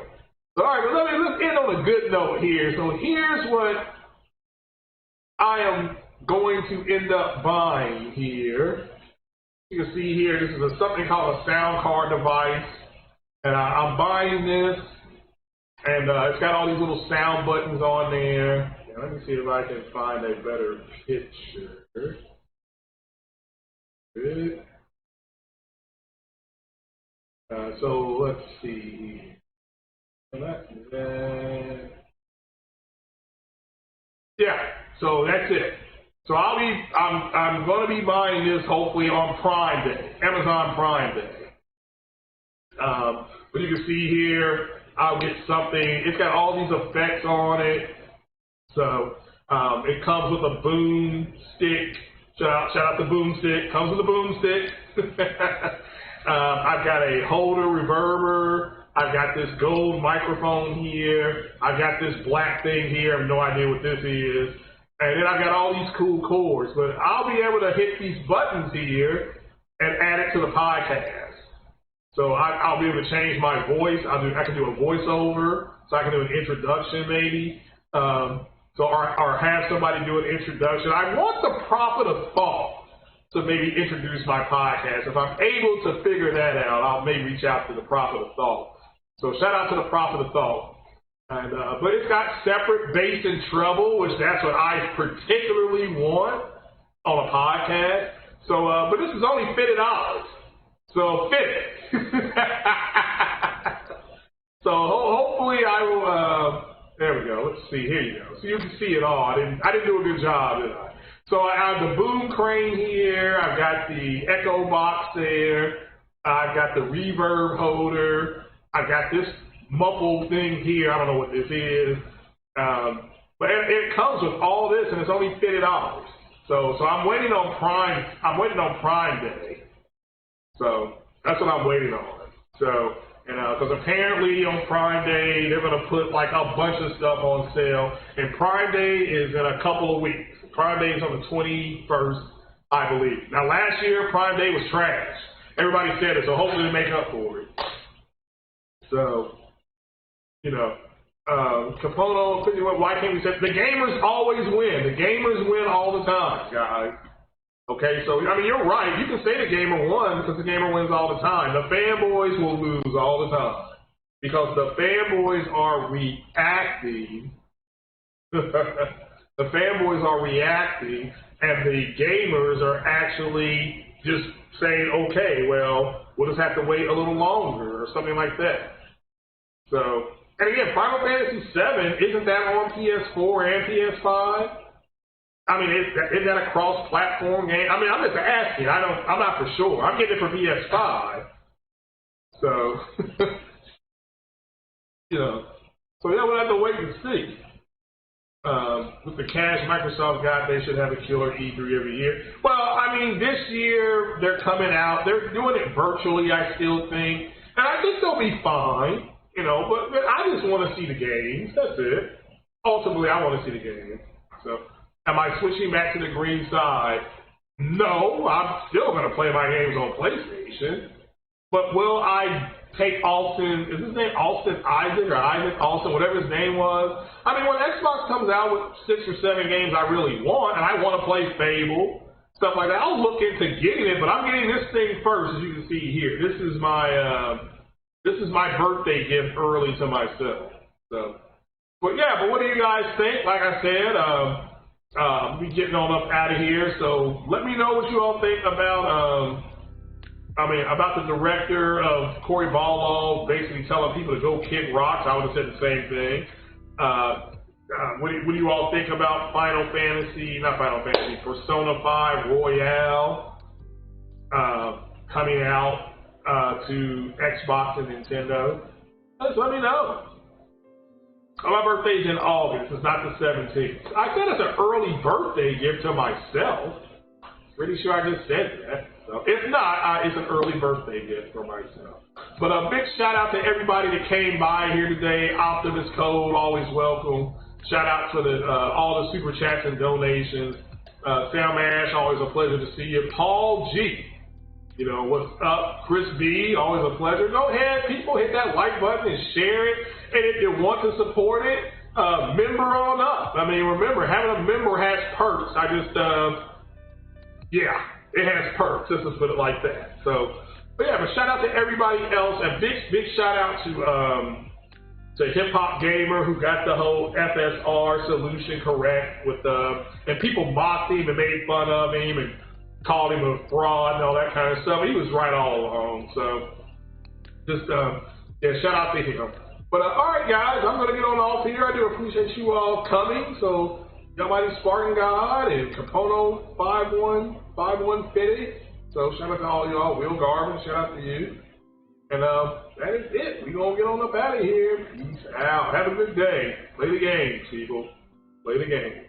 So, all right, but let's end on a good note here. So here's what I am going to end up buying here. You can see here, this is something called a sound card device. And I'm buying this, and it's got all these little sound buttons on there. Yeah, let me see if I can find a better picture. Good. So let's see. Yeah, so that's it. So I'm going to be buying this hopefully on Prime Day, Amazon Prime Day. But you can see here, I'll get something. It's got all these effects on it. So it comes with a boom stick. Shout out to boom stick. Comes with a boom stick. I've got a holder reverber. I've got this gold microphone here. I've got this black thing here. I have no idea what this is. And then I've got all these cool cords. But I'll be able to hit these buttons here and add it to the podcast. So I'll be able to change my voice. I can do a voiceover, so I can do an introduction maybe. Or have somebody do an introduction. I want the prophet of thought to maybe introduce my podcast. If I'm able to figure that out, I'll maybe reach out to the prophet of thought. So shout out to the prophet of thought. And but it's got separate bass and treble, which that's what I particularly want on a podcast. So, but this is only $50. So fit it. So hopefully I will. There we go. Let's see. Here you go. So you can see it all. I didn't do a good job, did I? So I have the boom crane here. I've got the echo box there. I've got the reverb holder. I've got this muffled thing here. I don't know what this is. But it comes with all this, and it's only $50. So I'm waiting on Prime. I'm waiting on Prime Day. So that's what I'm waiting on. So, because apparently on Prime Day they're gonna put like a bunch of stuff on sale, and Prime Day is in a couple of weeks. Prime Day is on the 21st, I believe. Now last year Prime Day was trash. Everybody said it, so hopefully they make up for it. So, Capono, why can't we say the gamers always win? The gamers win all the time, guys. Okay, so I mean you're right. You can say the gamer won because the gamer wins all the time. The fanboys will lose all the time because the fanboys are reacting. The fanboys are reacting, and the gamers are actually just saying, okay, well, we'll just have to wait a little longer or something like that. So, and again, Final Fantasy VII, isn't that on PS4 and PS5? I mean, isn't that a cross-platform game? I mean, I'm just asking. I'm not for sure. I'm getting it for PS5. So, So yeah, we'll have to wait and see. With the cash Microsoft got, they should have a killer E3 every year. Well, I mean, this year they're coming out. They're doing it virtually, I still think. And I think they'll be fine, but I just want to see the games. That's it. Ultimately, I want to see the games. So, am I switching back to the green side? No, I'm still going to play my games on PlayStation. But will I take Austin, is his name Austin Isaac or Isaac Austin, whatever his name was? I mean, when Xbox comes out with 6 or 7 games I really want, and I want to play Fable, stuff like that, I'll look into getting it, but I'm getting this thing first, as you can see here. This is my birthday gift early to myself. So, but what do you guys think? Like I said, we getting on up out of here, so let me know what you all think about about the director of Cory Barlog basically telling people to go kick rocks. I would have said the same thing. What do you all think about Persona 5 Royale coming out to Xbox and Nintendo? Just let me know. My birthday's in August. It's not the 17th. I said it's an early birthday gift to myself. Pretty sure I just said that. So if not, it's an early birthday gift for myself. But a big shout out to everybody that came by here today. Optimus Code, always welcome. Shout out to all the super chats and donations. Sam Ash, always a pleasure to see you. Paul G, what's up? Chris B, always a pleasure. Go ahead, people, hit that like button and share it. And if you want to support it, member on up. I mean, remember, having a member has perks. It has perks. Let's just put it like that. So, but shout out to everybody else, and big shout out to Hip Hop Gamer who got the whole FSR solution correct and people mocked him and made fun of him and called him a fraud and all that kind of stuff. He was right all along. So, just shout out to him. But all right, guys, I'm gonna get on off here. I do appreciate you all coming. So. Nobody Spartan God and Capono 5150. So shout out to all y'all. Will Garvin, shout out to you. And that is it. We're gonna get on up out of here. Peace out. Have a good day. Play the game, people. Play the game.